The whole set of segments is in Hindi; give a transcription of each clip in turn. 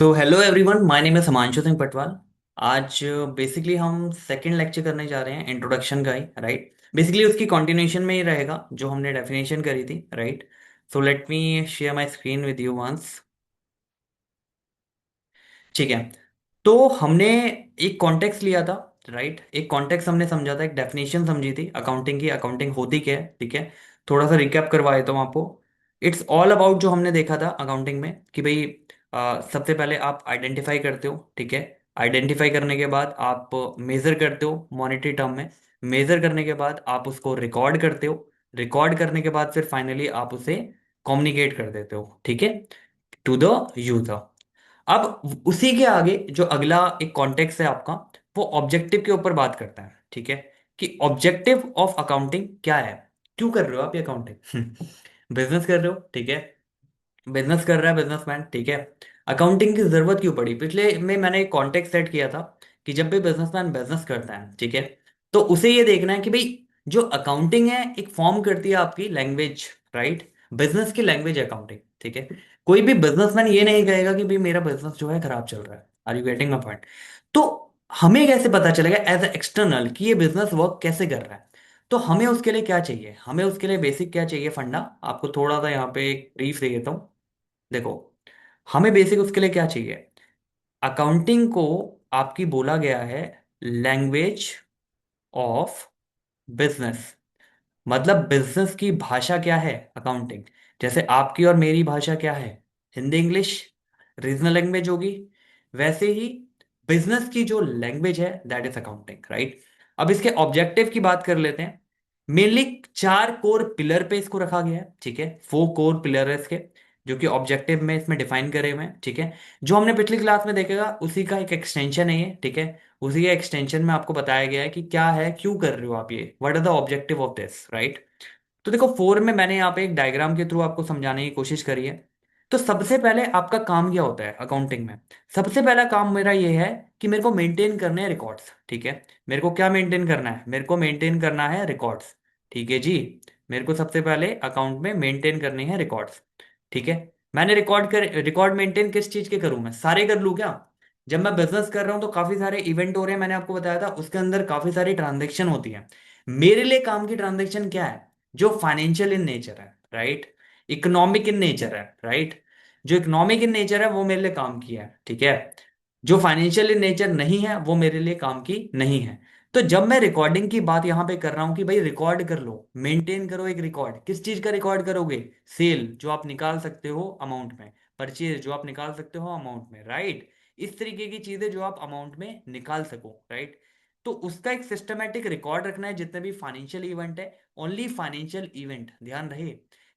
तो हेलो एवरीवन, माय नेम है हिमांशु सिंह पटवाल। आज बेसिकली हम सेकंड लेक्चर करने जा रहे हैं इंट्रोडक्शन का ही, राइट। बेसिकली उसकी कंटिन्यूएशन में ही रहेगा जो हमने डेफिनेशन करी थी, right. So let me share my screen with you once. ठीक है। तो हमने एक कॉन्टेक्स्ट लिया था, राइट। एक कॉन्टेक्स्ट हमने समझा था, एक डेफिनेशन समझी थी अकाउंटिंग की। अकाउंटिंग होती क्या है, ठीक है। थोड़ा सा रिकैप करवा देता हूँ आपको। इट्स ऑल अबाउट जो हमने देखा था अकाउंटिंग में कि भाई सबसे पहले आप आइडेंटिफाई करते हो, ठीक है। आइडेंटिफाई करने के बाद आप मेजर करते हो मॉनेटरी टर्म में। मेजर करने के बाद आप उसको रिकॉर्ड करते हो। रिकॉर्ड करने के बाद फिर फाइनली आप उसे कम्युनिकेट कर देते हो, ठीक है, टू द यूजर। अब उसी के आगे जो अगला एक कॉन्टेक्स्ट है आपका, वो ऑब्जेक्टिव के ऊपर बात करता है, ठीक है। कि ऑब्जेक्टिव ऑफ अकाउंटिंग क्या है। क्यों कर रहे हो आप ये अकाउंटिंग? बिजनेस कर रहे हो, ठीक है। बिजनेस कर रहा है बिजनेसमैन, ठीक है। अकाउंटिंग की जरूरत क्यों पड़ी? पिछले में मैंने एक कॉन्टेक्स्ट सेट किया था कि जब भी बिजनेसमैन बिजनेस करता है, ठीक है, तो उसे ये देखना है कि भाई जो अकाउंटिंग है एक फॉर्म करती है आपकी लैंग्वेज, राइट। बिजनेस की लैंग्वेज अकाउंटिंग, ठीक है। कोई भी बिजनेसमैन ये नहीं कहेगा कि भाई मेरा बिजनेस जो है खराब चल रहा है। Are you getting my point? तो हमें कैसे पता चलेगा एज ए एक्सटर्नल कि ये बिजनेस वर्क कैसे कर रहा है? तो हमें उसके लिए क्या चाहिए? हमें उसके लिए बेसिक क्या चाहिए, फंडा। आपको थोड़ा सा यहाँ पे एक ब्रीफ दे देता हूँ। देखो, हमें बेसिक उसके लिए क्या चाहिए। अकाउंटिंग को आपकी बोला गया है लैंग्वेज ऑफ बिजनेस। मतलब बिजनेस की भाषा क्या है अकाउंटिंग। जैसे आपकी और मेरी भाषा क्या है, हिंदी इंग्लिश, रीजनल लैंग्वेज होगी। वैसे ही बिजनेस की जो लैंग्वेज है दैट इज अकाउंटिंग, राइट। अब इसके ऑब्जेक्टिव की बात कर लेते हैं। मेनली चार कोर पिलर पे इसको रखा गया है, ठीक है। फोर कोर पिलर है इसके, जो कि ऑब्जेक्टिव में इसमें डिफाइन करे हुए हैं, ठीक है। जो हमने पिछली क्लास में देखेगा उसी का एक एक्सटेंशन है ये, ठीक है। उसी के एक्सटेंशन में आपको बताया गया है कि क्या है, क्यों कर रहे हो आप ये, what are the objective of this, right. तो देखो, फोर में मैंने यहाँ पे एक डायग्राम के थ्रू आपको समझाने की कोशिश करी है। तो सबसे पहले आपका काम क्या होता है अकाउंटिंग में? सबसे पहला काम मेरा ये है कि मेरे को मेंटेन करने हैं रिकॉर्ड्स, ठीक है। मेरे को क्या मेंटेन करना है? मेरे को मेंटेन करना है रिकॉर्ड्स, ठीक है जी। मेरे को सबसे पहले अकाउंट में मेंटेन करनी है रिकॉर्ड्स, ठीक है। मैंने रिकॉर्ड मेंटेन किस चीज के करूं? मैं सारे कर लूं क्या? जब मैं बिजनेस कर रहा हूं तो काफी सारे इवेंट हो रहे हैं, मैंने आपको बताया था, उसके अंदर काफी सारी ट्रांजेक्शन होती है। मेरे लिए काम की ट्रांजेक्शन क्या है? जो फाइनेंशियल इन नेचर है, राइट। इकोनॉमिक इन नेचर है, राइट। जो इकोनॉमिक इन नेचर है वो मेरे लिए काम की है, ठीक है। जो फाइनेंशियल इन नेचर नहीं है वो मेरे लिए काम की नहीं है। तो जब मैं रिकॉर्डिंग की बात यहां पे कर रहा हूं कि भाई रिकॉर्ड कर लो, मेंटेन करो एक रिकॉर्ड, किस चीज का रिकॉर्ड करोगे? सेल जो आप निकाल सकते हो अमाउंट में, परचेज जो आप निकाल सकते हो अमाउंट में, राइट। इस तरीके की चीजें जो आप अमाउंट में निकाल सको, राइट। तो उसका एक सिस्टमेटिक रिकॉर्ड रखना है जितने भी फाइनेंशियल इवेंट है। ओनली फाइनेंशियल इवेंट, ध्यान रहे।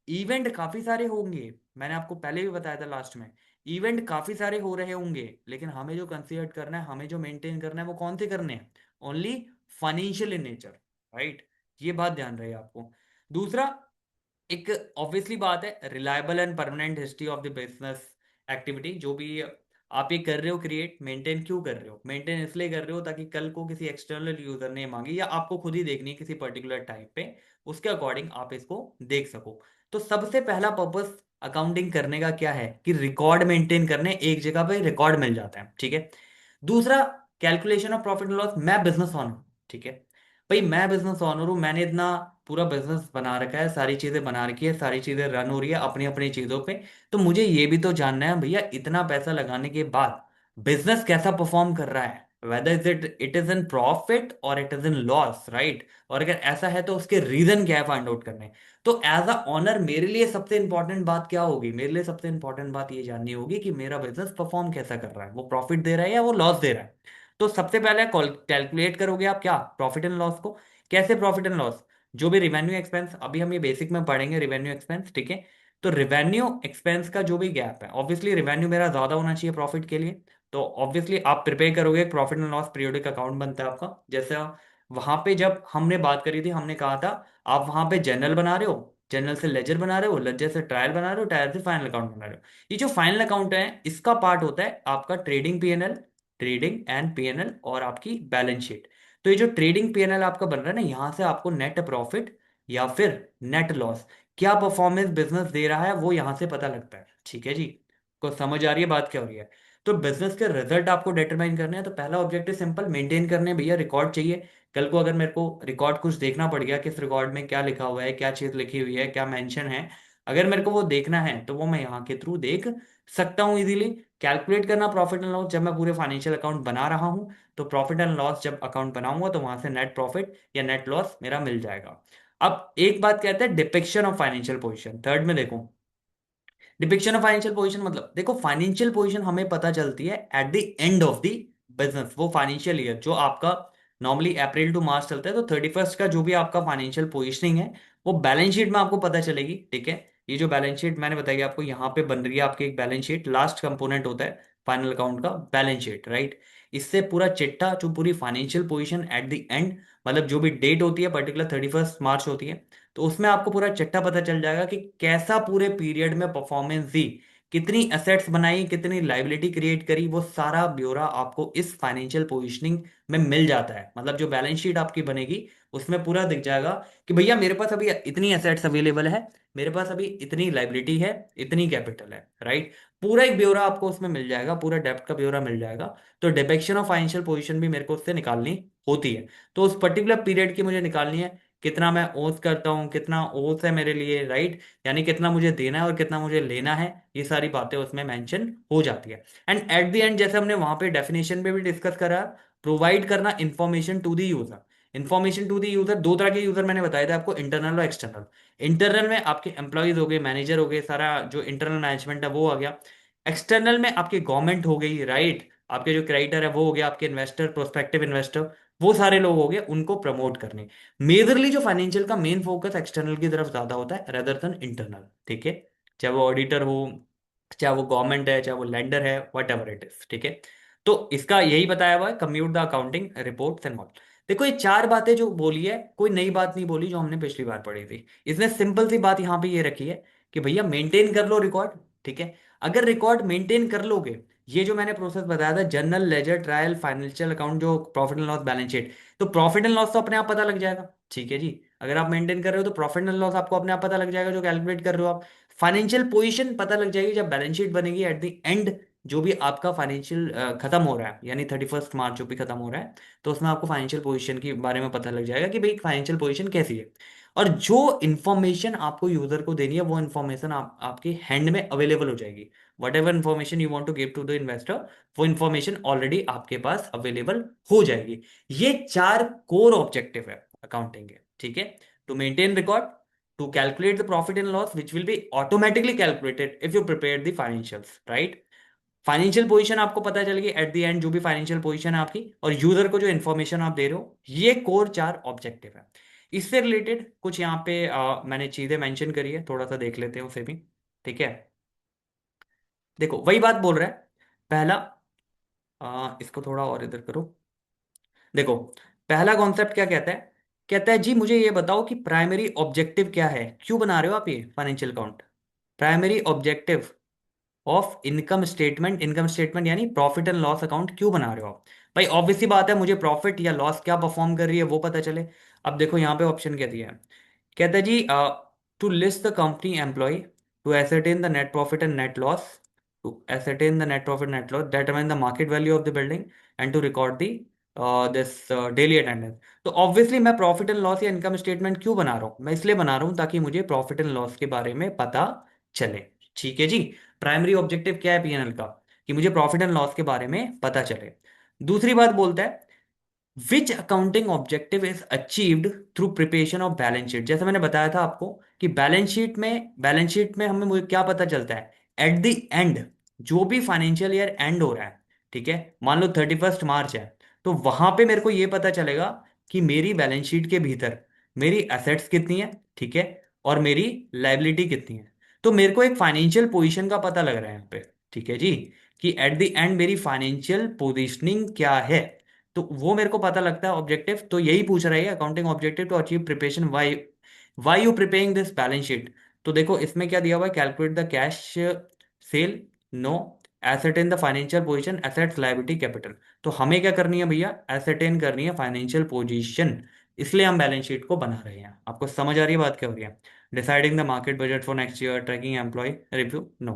इवेंट काफी सारे होंगे, मैंने आपको पहले भी बताया था लास्ट में। इवेंट काफी सारे हो रहे होंगे, लेकिन हमें जो कंसीडर करना है, हमें जो मेंटेन करना है, वो कौन से करने हैं? Only financial in nature, right. ये बात ध्यान रहे आपको। दूसरा, एक ऑब्वियसली बात है, reliable and permanent history of the business activity. जो भी आप ये कर रहे हो क्रिएट, मेंटेन क्यों कर रहे हो? मेंटेन इसलिए कर रहे हो ताकि कल को किसी एक्सटर्नल यूजर ने मांगी या आपको खुद ही देखनी है किसी पर्टिकुलर टाइप पे, उसके अकॉर्डिंग आप इसको देख सको। तो सबसे पहला पर्पस अकाउंटिंग करने का क्या है कि रिकॉर्ड मेंटेन करने, एक जगह पे रिकॉर्ड मिल जाता है, ठीक है। दूसरा, calculation of profit and loss. मैं बिजनेस ऑनर, ठीक है। भाई मैं बिजनेस ऑनर हूं, मैंने इतना पूरा बिजनेस बना रखा है, सारी चीजें बना रखी है, सारी चीजें रन हो रही है अपनी अपनी चीजों पे। तो मुझे ये भी तो जानना है भैया, इतना पैसा लगाने के बाद बिजनेस कैसा परफॉर्म कर रहा है, whether it is in profit और it is in loss, right. और अगर ऐसा है तो उसके रीजन क्या है फाइंड आउट करने। तो एज अ ऑनर मेरे लिए सबसे इंपॉर्टेंट बात क्या होगी? मेरे लिए सबसे इंपॉर्टेंट बात ये जाननी होगी कि मेरा बिजनेस परफॉर्म कैसा कर रहा है, वो प्रॉफिट दे रहा है या वो लॉस दे रहा है। तो सबसे पहले कैलकुलेट करोगे आप क्या, प्रॉफिट एंड लॉस को। कैसे प्रॉफिट एंड लॉस? जो भी रिवेन्यू एक्सपेंस, अभी हम ये बेसिक में पढ़ेंगे रिवेन्यू एक्सपेंस, ठीक है। तो रिवेन्यू एक्सपेंस का जो भी गैप है, ऑब्वियसली रिवेन्यू मेरा ज्यादा होना चाहिए प्रॉफिट के लिए। तो ऑब्वियसली आप प्रिपेयर करोगे, profit and loss periodic account बनता है आपका। जैसे वहां पे जब हमने बात करी थी, हमने कहा था आप वहां पे जनरल बना रहे हो, जनरल से लेजर बना रहे हो, लेजर से ट्रायल बना रहे हो, ट्रायल से फाइनल अकाउंट बना रहे हो। ये जो फाइनल अकाउंट है इसका पार्ट होता है आपका trading PNL, trading and PNL और आपकी बैलेंस शीट। तो ये जो ट्रेडिंग पीएनएल आपका बन रहा है ना, यहां से आपको नेट प्रॉफिट या फिर नेट लॉस, क्या परफॉर्मेंस बिजनेस दे रहा है, वो यहां से पता लगता है, ठीक है जी। को समझ आ रही है बात क्या हो रही है? तो बिजनेस के रिजल्ट आपको डिटरमाइन करने हैं, तो पहला ऑब्जेक्टिव सिंपल मेंटेन करने हैं भैया, रिकॉर्ड चाहिए। कल को अगर मेरे को रिकॉर्ड कुछ देखना पड़ गया, किस रिकॉर्ड में क्या लिखा हुआ है, क्या चीज लिखी हुई है, क्या मेंशन है, अगर मेरे को वो देखना है तो वो मैं यहाँ के थ्रू देख सकता हूँ इजीली। कैलकुलेट करना प्रॉफिट एंड लॉस, जब मैं पूरे फाइनेंशियल अकाउंट बना रहा हूँ, तो प्रॉफिट एंड लॉस जब अकाउंट बनाऊंगा तो वहां से नेट प्रॉफिट या नेट लॉस मेरा मिल जाएगा। अब एक बात कहते हैं depiction of financial position, third में देखो। डिपिक्शन ऑफ फाइनेंशियल पोजीशन मतलब देखो, फाइनेंशियल पोजीशन हमें पता चलती है at the end of the business. वो फाइनेंशियल ईयर जो आपका नॉर्मली अप्रैल टू मार्च चलता है, तो 31st का जो भी आपका फाइनेंशियल पोजीशनिंग है वो बैलेंस शीट में आपको पता चलेगी, ठीक है। ये जो बैलेंस शीट मैंने बताई आपको यहाँ पे बन रही है, आपकी एक बैलेंस शीट, लास्ट कंपोनेंट होता है फाइनल अकाउंट का बैलेंस शीट, राइट। इससे पूरा चिट्ठा, जो पूरी financial position at the end, मतलब जो भी डेट होती है पर्टिकुलर 31st मार्च होती है, तो उसमें आपको पूरा चिट्ठा पता चल जाएगा कि कैसा पूरे पीरियड में परफॉर्मेंस दी, कितनी एसेट्स बनाई, कितनी लाइबिलिटी क्रिएट करी, वो सारा ब्यौरा आपको इस फाइनेंशियल पोजीशनिंग में मिल जाता है। मतलब जो बैलेंस शीट आपकी बनेगी उसमें पूरा दिख जाएगा कि भैया मेरे पास अभी इतनी एसेट्स अवेलेबल है, मेरे पास अभी इतनी लाइबिलिटी है, इतनी कैपिटल है, राइट। पूरा एक ब्यौरा आपको उसमें मिल जाएगा, पूरा डेप्थ का ब्यौरा मिल जाएगा। तो डिपेक्शन ऑफ फाइनेंशियल पोजीशन भी मेरे को उससे निकालनी होती है। तो उस पर्टिकुलर पीरियड की मुझे निकालनी है, कितना मैं ओथ करता हूँ, कितना ओथ है मेरे लिए, राइट। यानी कितना मुझे देना है और कितना मुझे लेना है, ये सारी बातें उसमें मेंशन हो जाती है। एंड एट द एंड, जैसे हमने वहां पे डेफिनेशन में भी डिस्कस करा, प्रोवाइड करना information to the user. Information to the user, दो तरह के यूजर मैंने बताया था आपको, इंटरनल और एक्सटर्नल। इंटरनल में आपके एम्प्लॉयज हो गए, मैनेजर हो गए, सारा जो इंटरनल मैनेजमेंट है वो आ गया। एक्सटर्नल में आपकी गवर्नमेंट हो गई, राइट। आपके जो क्रेडिटर है वो हो गया, आपके इन्वेस्टर, प्रोस्पेक्टिव इन्वेस्टर, वो सारे लोग हो गए, उनको प्रमोट करने। मेजरली जो फाइनेंशियल का मेन फोकस एक्सटर्नल की तरफ ज्यादा होता है रेदर देन इंटरनल, ठीक है। चाहे वो ऑडिटर हो, चाहे वो गवर्नमेंट है, चाहे वो लेंडर है, वट एवर इट इज, ठीक है। तो इसका यही बताया हुआ है, compute the accounting reports and all. देखो ये चार बातें जो बोली है, कोई नई बात नहीं बोली, जो हमने पिछली बार पढ़ी थी। इसने सिंपल सी बात यहाँ पे ये रखी है कि भैया मेंटेन कर लो रिकॉर्ड, ठीक है। अगर रिकॉर्ड मेंटेन कर लोगे, ये जो मैंने प्रोसेस बताया था, journal, ledger, trial, financial account, जो profit and loss, balance sheet, तो प्रॉफिट एंड लॉस तो अपने आप पता लग जाएगा, ठीक है जी। अगर आप मेंटेन कर रहे हो तो प्रॉफिट एंड लॉस आपको अपने आप पता लग जाएगा, जो कैलकुलेट कर रहे हो आप। फाइनेंशियल पोजीशन पता लग जाएगी जब बैलेंस शीट बनेगी एट द एंड, जो भी आपका फाइनेंशियल खत्म हो रहा है, यानी 31st मार्च जो भी खत्म हो रहा है, तो उसमें आपको फाइनेंशियल पोजीशन के बारे में पता लग जाएगा कि भाई फाइनेंशियल पोजीशन कैसी है। और जो इन्फॉर्मेशन आपको यूजर को देनी है, वो इन्फॉर्मेशन आपके हैंड में अवेलेबल हो जाएगी। Whatever information you want to give to the investor, वो इन्फॉर्मेशन ऑलरेडी आपके पास अवेलेबल हो जाएगी। ये चार कोर ऑब्जेक्टिव है अकाउंटिंग के, ठीक है। To maintain record, to calculate the profit and loss which will be automatically calculated if you prepare the financials, right। Financial position आपको पता चल गई एट द एंड, जो भी फाइनेंशियल पोजीशन है आपकी, और यूजर को जो इन्फॉर्मेशन आप दे रहे हो, ये कोर चार ऑब्जेक्टिव है। इससे रिलेटेड कुछ यहाँ पे मैंने चीजें मेंशन करी है, थोड़ा सा देख लेते हैं उसे भी, ठीक है। देखो वही बात बोल रहा है। पहला, इसको थोड़ा और इधर करो। देखो, पहला कॉन्सेप्ट क्या कहता है, कहता है जी मुझे ये बताओ कि प्राइमरी ऑब्जेक्टिव क्या है, क्यों बना रहे हो आप ये financial account. Primary objective of income statement, income statement यानी प्रॉफिट एंड लॉस अकाउंट क्यों बना रहे हो आप। भाई ऑब्वियस सी बात है, मुझे प्रॉफिट या लॉस क्या परफॉर्म कर रही है वो पता चले। अब देखो यहाँ पे ऑप्शन क्या दिया है, कहता है जी to list the company employ, to ascertain the net profit and net loss, to ascertain the net profit net loss, determine the market value of the building, and to record the this daily attendance. तो ऑब्वियसली मैं प्रॉफिट एंड लॉस या इनकम स्टेटमेंट क्यों बना रहा हूँ, मैं इसलिए बना रहा हूँ ताकि मुझे प्रॉफिट एंड लॉस के बारे में पता चले, ठीक है जी। प्राइमरी ऑब्जेक्टिव क्या है पीएनएल का, कि मुझे प्रॉफिट एंड लॉस के बारे में पता चले। दूसरी बात बोलता है, which accounting objective is achieved through preparation of balance sheet. जैसे मैंने बताया था आपको कि बैलेंस शीट में हमें मुझे क्या पता चलता है, एट द एंड, जो भी फाइनेंशियल ईयर एंड हो रहा है, ठीक है, मान लो 31st मार्च है, तो वहां पे मेरे को ये पता चलेगा कि मेरी बैलेंस शीट के भीतर मेरी एसेट्स कितनी है, ठीक है, और मेरी लाइबिलिटी कितनी है। तो मेरे को एक फाइनेंशियल पोजीशन का पता लग रहा है यहाँ पे, ठीक है जी, कि एट द एंड मेरी फाइनेंशियल पोजीशनिंग क्या है। तो वो मेरे को पता लगता है ऑब्जेक्टिव, तो यही पूछ रहा है accounting objective to achieve preparation, why you preparing this balance sheet. तो देखो इसमें क्या दिया हुआ है, calculate the cash sale, no, ascertain the financial position, assets, liability, capital. तो हमें क्या करनी है भैया, एसेटेन करनी है फाइनेंशियल पोजीशन, इसलिए हम बैलेंस शीट को बना रहे हैं। आपको समझ आ रही है बात क्या हो रही है। Deciding the market budget for next year, tracking employ review, no.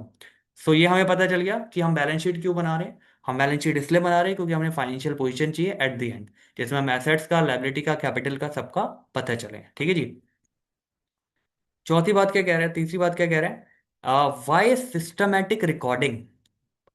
सो ये हमें पता चल गया कि हम बैलेंस शीट क्यों बना रहे हैं। हम बैलेंस शीट इसलिए बना रहे हैं क्योंकि हमें फाइनेंशियल पोजीशन चाहिए एट द एंड, जिसमें हम एसेट्स का, लायबिलिटी का, कैपिटल का, सबका पता चले। ठीक है जी। चौथी बात क्या कह रहा है, तीसरी बात क्या कह रहा है, वाई सिस्टमैटिक रिकॉर्डिंग।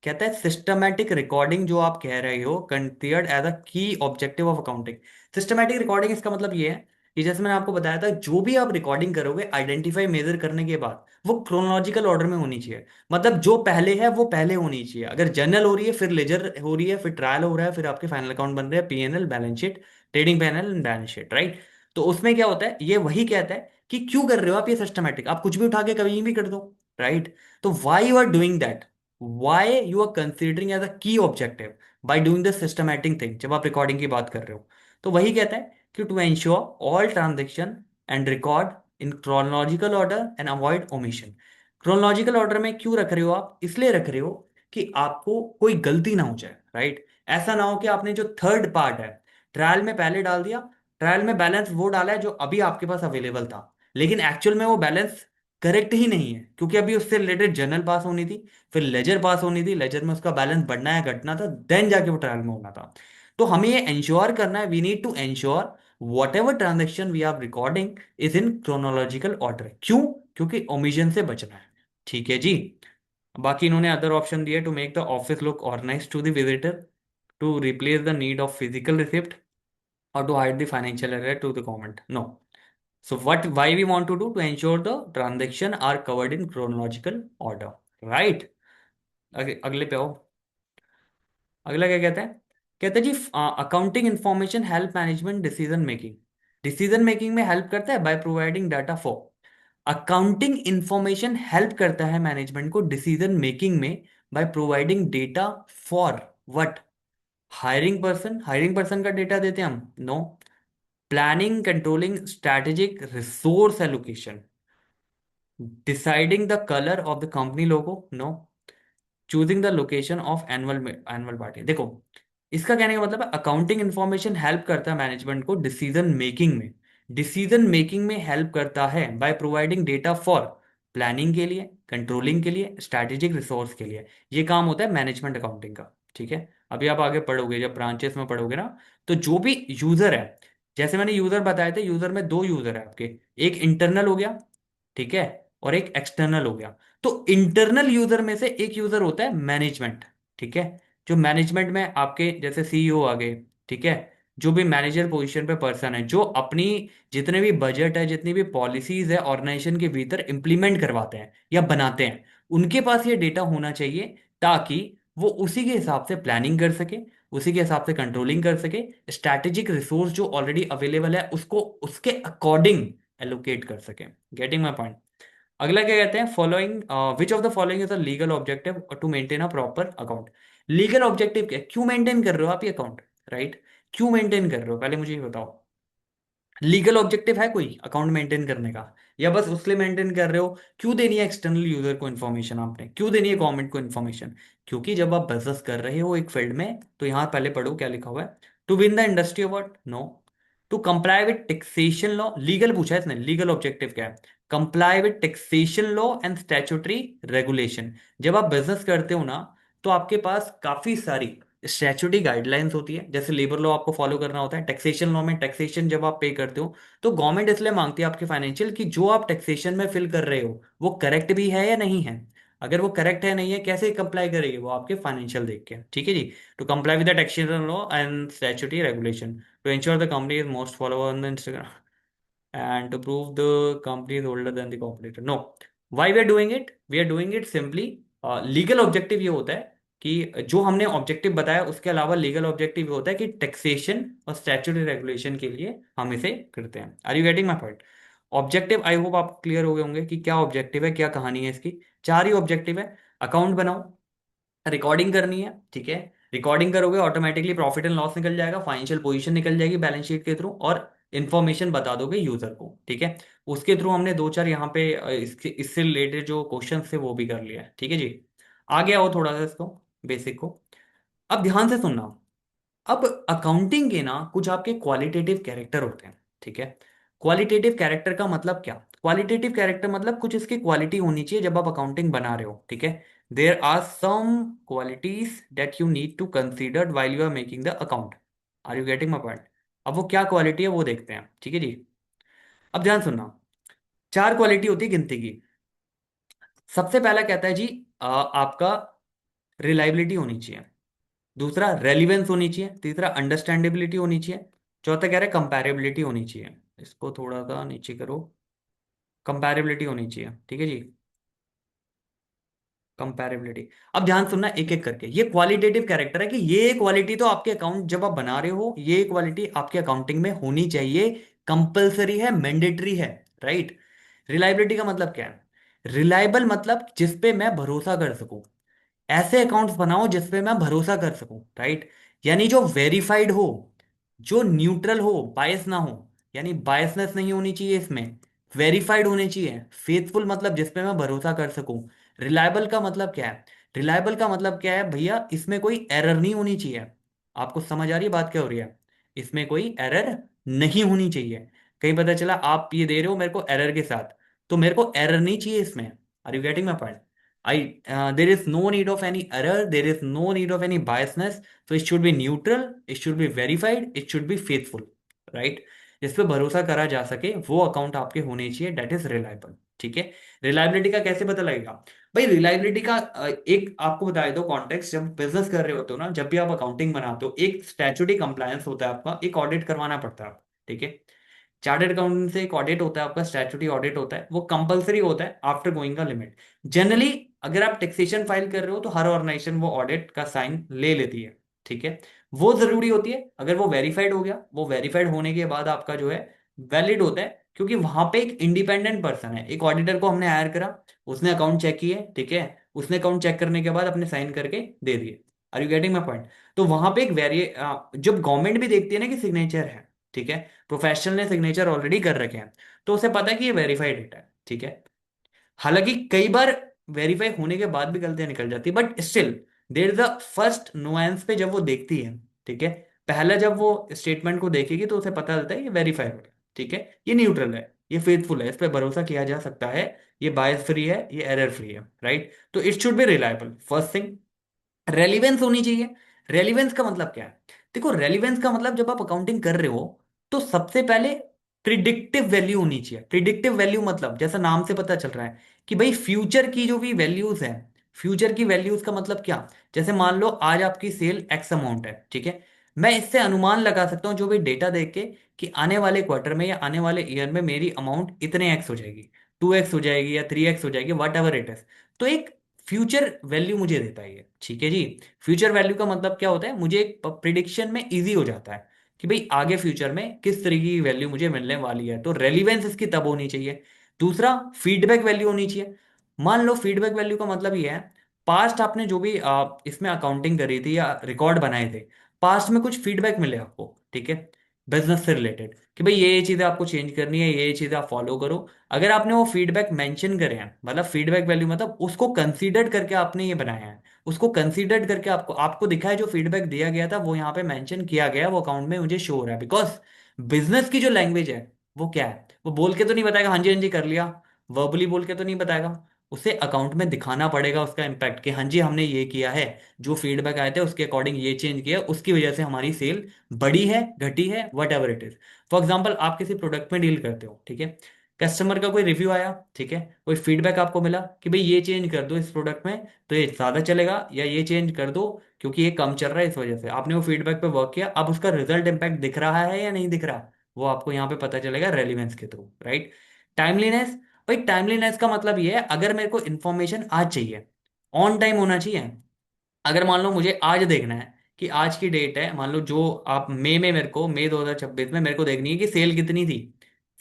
कहता है सिस्टमैटिक रिकॉर्डिंग जो आप कह रहे हो कंसिडर्ड एज अ की objective of accounting. Systematic recording इसका मतलब ये है कि जैसे मैंने आपको बताया था, जो भी आप रिकॉर्डिंग करोगे आइडेंटिफाई मेजर करने के बाद वो क्रोनोलॉजिकल ऑर्डर में होनी चाहिए। मतलब जो पहले है वो पहले होनी चाहिए। अगर जर्नल हो रही है, फिर लेजर हो रही है, फिर ट्रायल हो रहा है, फिर आपके फाइनल अकाउंट बन रहे हैं, PNL, balance sheet, trading panel and balance sheet, right. तो उसमें क्या होता है, ये वही कहता है कि क्यों कर रहे हो आप ये सिस्टमैटिक, आप कुछ भी उठा के कभी भी कर दो, राइट। तो why you are doing that, why you are considering as a key objective by doing this systematic thing, जब आप रिकॉर्डिंग की बात कर रहे हो। तो वही कहता है कि to ensure all transaction and record in chronological order and avoid omission. Chronological order में क्यों रख रहे हो आप, इसलिए रख रहे हो कि आपको कोई गलती ना हो जाए, राइट। ऐसा ना हो कि आपने जो थर्ड पार्ट है ट्रायल में पहले डाल दिया, ट्रायल में बैलेंस वो डाला है जो अभी आपके पास अवेलेबल था, लेकिन एक्चुअल में वो बैलेंस करेक्ट ही नहीं है, क्योंकि अभी उससे रिलेटेड जर्नल पास होनी थी, फिर लेजर पास होनी थी, लेजर में उसका बैलेंस बढ़ना या घटना था, देन जाके वो ट्रायल में होना था। तो हमें ये इंश्योर करना है, we need to ensure whatever transaction we are recording is in chronological order. क्यों? क्योंकि ओमिशन से बचना है। ठीक है जी। बाकी इन्होंने अदर ऑप्शन दिए, to make the office look organise to the visitor, to replace the need of physical receipt, और to hide the financial error to the government. No. So what why we want to do, to ensure the transaction are covered in chronological order, right? अगले पे आओ। अगला क्या कहते हैं, कहते हैं जी accounting information help management decision making. Decision making में हेल्प करता है by providing data for. Accounting information help करता है मैनेजमेंट को डिसीजन मेकिंग में by providing data for what, hiring person का डेटा देते हैं हम, no. Planning, controlling strategic resource allocation, deciding the colour of the company logo, no. Choosing the location of annual annual party. देखो, इसका कहने का मतलब है अकाउंटिंग इंफॉर्मेशन हेल्प करता है मैनेजमेंट को डिसीजन मेकिंग में। डिसीजन मेकिंग में हेल्प करता है by providing data for planning के लिए, कंट्रोलिंग के लिए, स्ट्रैटेजिक रिसोर्स के लिए। ये काम होता है मैनेजमेंट अकाउंटिंग का। ठीक है। अभी आप आगे पढ़ोगे, जब ब्रांचेस में पढ़ोगे ना, तो जो भी यूजर है, जैसे मैंने यूजर बताए थे, यूजर में दो यूजर है आपके, एक इंटरनल हो गया, ठीक है, और एक एक्सटर्नल हो गया। तो इंटरनल यूजर में से एक यूजर होता है मैनेजमेंट, ठीक है। जो मैनेजमेंट में आपके जैसे सीईओ आ गए, ठीक है, जो भी मैनेजर पोजीशन पे पर्सन है, जो अपनी जितने भी बजट है, जितनी भी पॉलिसीज है ऑर्गेनाइजेशन के भीतर इंप्लीमेंट करवाते हैं या बनाते हैं, उनके पास ये डेटा होना चाहिए, ताकि वो उसी के हिसाब से प्लानिंग कर सके, उसी के हिसाब से कंट्रोलिंग कर सके, स्ट्रैटेजिक रिसोर्स जो ऑलरेडी अवेलेबल है उसको उसके अकॉर्डिंग एलोकेट कर सके। Getting my point. अगला क्या कहते हैं, following which of the following is a legal objective to maintain a proper account. Legal objective क्या है? क्यों मेंटेन कर रहे हो आप ये अकाउंट, राइट? क्यों मेंटेन कर रहे हो, पहले मुझे ये बताओ। लीगल ऑब्जेक्टिव है कोई अकाउंट मेंटेन करने का, या बस उसलिए मेंटेन कर रहे हो? क्यों देनी है एक्सटर्नल यूजर को इन्फॉर्मेशन, आपने क्यों देनी है गवर्नमेंट को इन्फॉर्मेशन? क्योंकि जब आप बिजनेस कर रहे हो एक फील्ड में, तो यहां पहले पढ़ो क्या लिखा हुआ है, to win the industry award, no. To comply with taxation law, legal पूछा है इसने, लीगल ऑब्जेक्टिव क्या है? Comply with taxation law and statutory regulation. जब आप बिजनेस करते हो ना, तो आपके पास काफी सारी स्टैट्यूटरी गाइडलाइंस होती है, जैसे लेबर लॉ आपको फॉलो करना होता है, टैक्सेशन लॉ में टैक्सेशन जब आप पे करते हो, तो गवर्नमेंट इसलिए मांगती है आपके फाइनेंशियल कि जो आप टैक्सेशन में फिल कर रहे हो वो करेक्ट भी है या नहीं है। अगर वो करेक्ट है नहीं है, कैसे कंप्लाई करेगी वो? आपके फाइनेंशियल देख के, ठीक है जी। To comply with the taxation law and statutory regulation, to ensure the company is most follower on the Instagram, and to prove the company is older than the competitor. No. Why we are doing it? We are doing it simply. Legal objective ये होता है कि जो हमने ऑब्जेक्टिव बताया उसके अलावा लीगल ऑब्जेक्टिव ये होता है कि टैक्सेशन और स्टैट्यूटरी रेगुलेशन के लिए हम इसे करते हैं। Are you getting my point? Objective I hope आप क्लियर हो गए होंगे कि क्या ऑब्जेक्टिव है, क्या कहानी है इसकी। चार ही ऑब्जेक्टिव है। अकाउंट बनाओ, रिकॉर्डिंग करनी है, ठीक है। रिकॉर्डिंग करोगे ऑटोमेटिकली प्रॉफिट एंड लॉस निकल जाएगा, फाइनेंशियल पोजीशन निकल जाएगी बैलेंस शीट के थ्रू, और इन्फॉर्मेशन बता दोगे यूजर को, ठीक है। उसके थ्रू हमने दो चार यहाँ पे इससे रिलेटेड जो क्वेश्चन थे वो भी कर लिया है, ठीक है जी। आगे आओ थोड़ा सा इसको, बेसिक को। अब ध्यान से सुनना। अब अकाउंटिंग के ना कुछ आपके क्वालिटेटिव कैरेक्टर होते हैं, ठीक है। क्वालिटेटिव कैरेक्टर का मतलब क्या? क्वालिटेटिव कैरेक्टर मतलब कुछ इसकी क्वालिटी होनी चाहिए जब आप अकाउंटिंग बना रहे हो, ठीक है। There are some qualities that you need to consider while you are making the account. Are you getting my point? अब वो क्या क्वालिटी है वो देखते हैं, ठीक है जी। अब ध्यान सुनना, चार क्वालिटी होती है गिनती की। सबसे पहला कहता है जी, आपका रिलायबिलिटी होनी चाहिए। दूसरा रेलिवेंस होनी चाहिए। तीसरा अंडरस्टैंडेबिलिटी होनी चाहिए। चौथा कह रहे हैं कंपैरेबिलिटी होनी चाहिए। इसको थोड़ा सा नीचे करो। कंपैरेबिलिटी होनी चाहिए, ठीक है जी। कंपैरेबिलिटी। अब ध्यान सुनना एक एक करके, ये क्वालिटेटिव कैरेक्टर है कि ये क्वालिटी तो आपके अकाउंट जब आप बना रहे हो, ये क्वालिटी आपके अकाउंटिंग में होनी चाहिए। कंपलसरी है, मैंडेटरी है, राइट। रिलायबिलिटी का मतलब क्या है? रिलायबल मतलब जिस पे मैं भरोसा कर सकूं। ऐसे अकाउंट्स बनाओ जिसपे मैं भरोसा कर सकूं, राइट। यानी जो वेरीफाइड हो, जो न्यूट्रल हो, बायस ना हो, यानी बायसनेस नहीं होनी चाहिए इसमें। वेरीफाइड होने चाहिए। फेथफुल मतलब जिसपे मैं भरोसा कर सकूं। रिलायबल का मतलब क्या है? रिलायबल का मतलब क्या है भैया, इसमें कोई एरर नहीं होनी चाहिए। आपको समझ आ रही है बात क्या हो रही है? इसमें कोई एरर नहीं होनी चाहिए। कहीं पता चला आप ये दे रहे हो मेरे को एरर के साथ, तो मेरे को एरर नहीं चाहिए इसमें। Are you getting my point? There is no need of any error, there is no need of any biasness. So it should be neutral, it should be verified, it should be faithful, right? जिस पे भरोसा करा जा सके वो अकाउंट आपके होने चाहिए, डेट इज रिलायबल, ठीक है। रिलायबिलिटी का कैसे पता लगेगा? भाई रिलायबिलिटी का एक आपको बता दो कॉन्टेक्स्ट। जब बिजनेस कर रहे होते हो ना, जब भी आप अकाउंटिंग बनाते हो, एक स्टैट्यूटरी कंप्लायंस होता है आपका, एक ऑडिट करवाना पड़ता है, ठीक है। चार्टर्ड अकाउंटेंट से एक ऑडिट होता है आपका, स्टैट्यूटरी ऑडिट होता है, वो कंपलसरी होता है आफ्टर गोइंग का लिमिट। जनरली अगर आप टैक्सेशन फाइल कर रहे हो तो हर ऑर्गेनाइजेशन वो ऑडिट का साइन ले लेती है, ठीक है। वो जरूरी होती है। अगर वो वेरीफाइड हो गया, वो वेरीफाइड होने के बाद आपका जो है वैलिड होता है, क्योंकि वहां पे एक इंडिपेंडेंट पर्सन है, एक ऑडिटर को हमने हायर करा, उसने अकाउंट चेक किए, ठीक है। उसने अकाउंट चेक करने के बाद अपने साइन करके दे दिए। Are you getting my point? तो वहां पे एक जब गवर्नमेंट भी देखती है ना कि सिग्नेचर है, ठीक है, प्रोफेशनल ने सिग्नेचर ऑलरेडी कर रखे हैं, तो उसे पता है कि ये वेरीफाइड डेटा है, ठीक है। हालांकि कई बार वेरीफाई होने के बाद भी गलतियां निकल जाती है, but still there is a first nuance पे जब वो देखती है, ठीक है। पहला जब वो स्टेटमेंट को देखेगी तो उसे पता चलता है ये वेरीफाइड है, ठीक है, ये न्यूट्रल है, ये फेथफुल है, इस पर भरोसा किया जा सकता है, ये बायस फ्री है, ये एरर फ्री है, राइट। तो it should B reliable, first thing. Relevance होनी चाहिए। रेलिवेंस का मतलब क्या है? देखो, रेलिवेंस का मतलब जब आप अकाउंटिंग कर रहे हो तो सबसे पहले प्रिडिक्टिव वैल्यू होनी चाहिए। प्रिडिक्टिव वैल्यू मतलब जैसा नाम से पता चल रहा है कि भाई फ्यूचर की जो भी वैल्यूज है, फ्यूचर की वैल्यूज का मतलब क्या? जैसे मान लो आज आपकी सेल एक्स अमाउंट है, ठीक है। मैं इससे अनुमान लगा सकता हूँ जो भी डेटा देख के कि आने वाले क्वार्टर में या आने वाले ईयर में मेरी अमाउंट इतने एक्स हो जाएगी, 2x हो जाएगी या 3x हो जाएगी, वट एवर इट इज। तो एक फ्यूचर वैल्यू मुझे देता है ये, ठीक है जी। फ्यूचर वैल्यू का मतलब क्या होता है? मुझे एक प्रिडिक्शन में इजी हो जाता है कि भाई आगे फ्यूचर में किस तरीके की वैल्यू मुझे मिलने वाली है, तो रेलिवेंस इसकी तब होनी चाहिए। दूसरा, फीडबैक वैल्यू होनी चाहिए। मान लो फीडबैक वैल्यू का मतलब ये है, पास्ट आपने जो भी इसमें अकाउंटिंग करी थी या रिकॉर्ड बनाए थे, पास्ट में कुछ फीडबैक मिले आपको, ठीक है, बिजनेस से रिलेटेड, कि भाई ये चीजें आपको चेंज करनी है, ये चीजें आप फॉलो करो। अगर आपने वो फीडबैक मेंशन करे हैं, मतलब फीडबैक वैल्यू मतलब उसको कंसीडर्ड करके आपने ये बनाया है, उसको कंसीडर्ड करके आपको आपको दिखा है जो फीडबैक दिया गया था वो यहाँ पे मेंशन किया गया, वो अकाउंट में मुझे शो हो रहा है। बिकॉज बिजनेस की जो लैंग्वेज है वो क्या है? वो बोल के तो नहीं बताएगा हाँ जी कर लिया, वर्बली बोल के तो नहीं बताएगा, उसे अकाउंट में दिखाना पड़ेगा उसका इम्पैक्ट कि हाँ जी हमने ये किया है, जो फीडबैक आए थे उसके अकॉर्डिंग ये चेंज किया, उसकी वजह से हमारी सेल बढ़ी है, घटी है, what ever it is. For example आप किसी प्रोडक्ट में डील करते हो, ठीक है। कस्टमर का कोई रिव्यू आया, ठीक है, कोई फीडबैक आपको मिला कि भाई ये चेंज कर दो इस प्रोडक्ट में तो ये ज़्यादा चलेगा, या ये चेंज कर दो क्योंकि ये कम चल रहा है इस वजह से। आपने वो फीडबैक पे वर्क किया, अब उसका रिजल्ट इम्पैक्ट दिख रहा है या नहीं दिख रहा, वो आपको यहाँ पे पता चलेगा रेलिवेंस के थ्रू, राइट। टाइमलीनेस। भाई टाइमलीनेस का मतलब ये है, अगर मेरे को इन्फॉर्मेशन आज चाहिए, ऑन टाइम होना चाहिए। अगर मान लो मुझे आज देखना है कि आज की डेट है, मान लो जो आप मई में मेरे को, मई 2026 में मेरे को देखनी है कि सेल कितनी थी,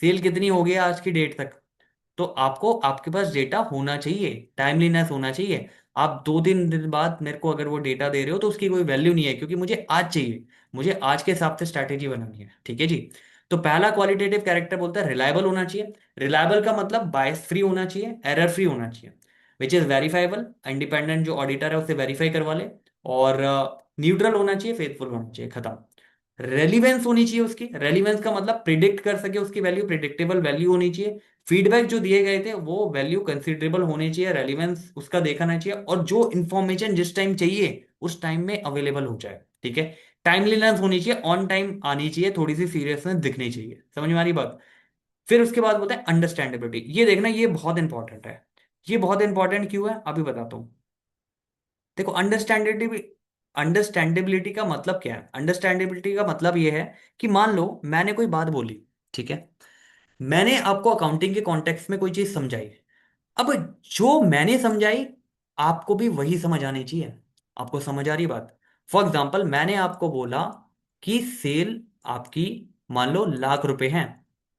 सेल कितनी हो गई आज की डेट तक, तो आपको आपके पास डेटा होना चाहिए, टाइमलीनेस होना चाहिए। आप 2-3 दिन बाद मेरे को अगर वो डेटा दे रहे हो तो उसकी कोई वैल्यू नहीं है, क्योंकि मुझे आज चाहिए, मुझे आज के हिसाब से स्ट्रैटेजी बनानी है, ठीक है जी। तो पहला क्वालिटेटिव कैरेक्टर बोलता है रिलायबल होना चाहिए। रिलायबल का मतलब बायस फ्री होना चाहिए, एरर फ्री होना चाहिए, विच इज वेरीफाइबल, इंडिपेंडेंट जो ऑडिटर है उससे वेरीफाई करवा ले, और न्यूट्रल होना चाहिए, फेथफुल होना चाहिए, खत्म। रेलिवेंस होनी चाहिए उसकी। रेलिवेंस का मतलब प्रिडिक्ट कर सके उसकी वैल्यू, प्रिडिक्टेबल वैल्यू होनी चाहिए। फीडबैक जो दिए गए थे वो वैल्यू कंसिडरेबल होने चाहिए, रेलिवेंस उसका देखना चाहिए, और जो इंफॉर्मेशन जिस टाइम चाहिए उस टाइम में अवेलेबल हो जाए, ठीक है। टाइमलीनेस होनी चाहिए, ऑन टाइम आनी चाहिए, थोड़ी सी सीरियसनेस दिखनी चाहिए, समझ में आ रही बात। फिर उसके बाद बोलते हैं अंडरस्टैंडेबिलिटी, ये देखना ये बहुत इंपॉर्टेंट है। ये बहुत इंपॉर्टेंट क्यों है अभी बताता हूँ। देखो अंडरस्टैंडेबिलिटी, अंडरस्टैंडेबिलिटी का मतलब क्या है, अंडरस्टैंडेबिलिटी का मतलब ये है कि मान लो मैंने कोई बात बोली, ठीक है, मैंने आपको अकाउंटिंग के कॉन्टेक्स्ट में कोई चीज समझाई, अब जो मैंने समझाई आपको भी वही समझ आनी चाहिए। आपको समझ आ रही बात। फॉर एग्जाम्पल मैंने आपको बोला कि सेल आपकी मान लो ₹1,00,000 है,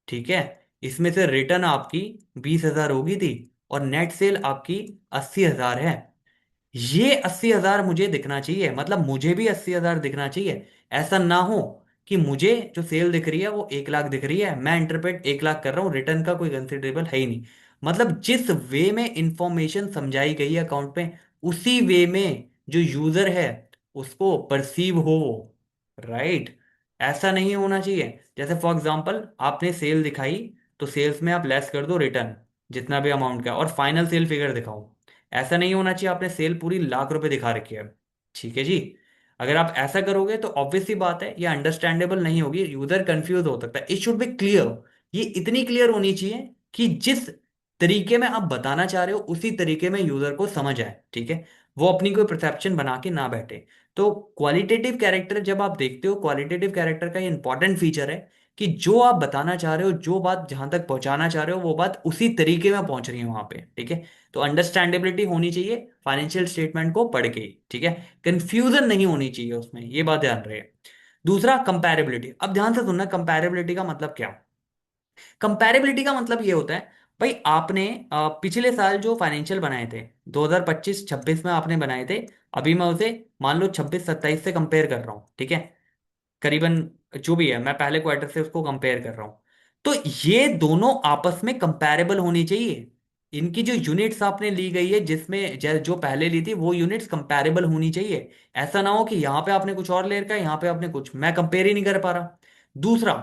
ठीक है, इसमें से रिटर्न आपकी 20,000 होगी थी, और नेट सेल आपकी 80,000 है। ये 80,000 मुझे दिखना चाहिए, मतलब मुझे भी 80,000 दिखना चाहिए। ऐसा ना हो कि मुझे जो सेल दिख रही है वो 1,00,000 दिख रही है, मैं इंटरप्रेट 1,00,000 कर रहा हूँ, रिटर्न का कोई कंसिडरेबल है ही नहीं। मतलब जिस वे में इंफॉर्मेशन समझाई गई है अकाउंट में, उसी वे में जो यूजर है उसको परसीव हो, राइट। ऐसा नहीं होना चाहिए। जैसे फॉर एग्जांपल आपने सेल दिखाई, तो सेल्स में आप लेस कर दो रिटर्न जितना भी अमाउंट का, और फाइनल सेल फिगर दिखाओ। ऐसा नहीं होना चाहिए, आपने सेल पूरी ₹1,00,000 दिखा रखी है, ठीक है जी। अगर आप ऐसा करोगे तो ऑब्वियस सी बात है ये अंडरस्टैंडेबल नहीं होगी, यूजर कंफ्यूज हो सकता है। इट शुड बी क्लियर, ये इतनी क्लियर होनी चाहिए कि जिस तरीके में आप बताना चाह रहे हो उसी तरीके में यूजर को समझ आए, ठीक है, वो अपनी कोई परसेप्शन बना के ना बैठे। तो क्वालिटेटिव कैरेक्टर जब आप देखते हो, क्वालिटेटिव कैरेक्टर का ये इंपॉर्टेंट फीचर है कि जो आप बताना चाह रहे हो, जो बात जहां तक पहुंचाना चाह रहे हो वो बात उसी तरीके में पहुंच रही है वहां पे, ठीक है। तो अंडरस्टैंडेबिलिटी होनी चाहिए फाइनेंशियल स्टेटमेंट को पढ़ के ही, ठीक है। कंफ्यूजन नहीं होनी चाहिए उसमें, ये बात ध्यान रहे। दूसरा कंपैरेबिलिटी, अब ध्यान से सुनना, कंपैरेबिलिटी का मतलब क्या। कंपैरेबिलिटी का मतलब ये होता है, भाई आपने पिछले साल जो फाइनेंशियल बनाए थे 2025-26 में आपने बनाए थे, अभी मैं उसे मान लो 26-27 से कंपेयर कर रहा हूँ, ठीक है, करीबन जो भी है मैं पहले क्वार्टर से उसको कंपेयर कर रहा हूं। तो ये दोनों आपस में कंपैरेबल होनी चाहिए। इनकी जो यूनिट्स आपने ली गई है, जिसमें जो पहले ली थी वो यूनिट्स कंपैरेबल होनी चाहिए। ऐसा ना हो कि यहां पे आपने कुछ और ले रखा है, यहां पे आपने कुछ, मैं कंपेयर ही नहीं कर पा रहा। दूसरा,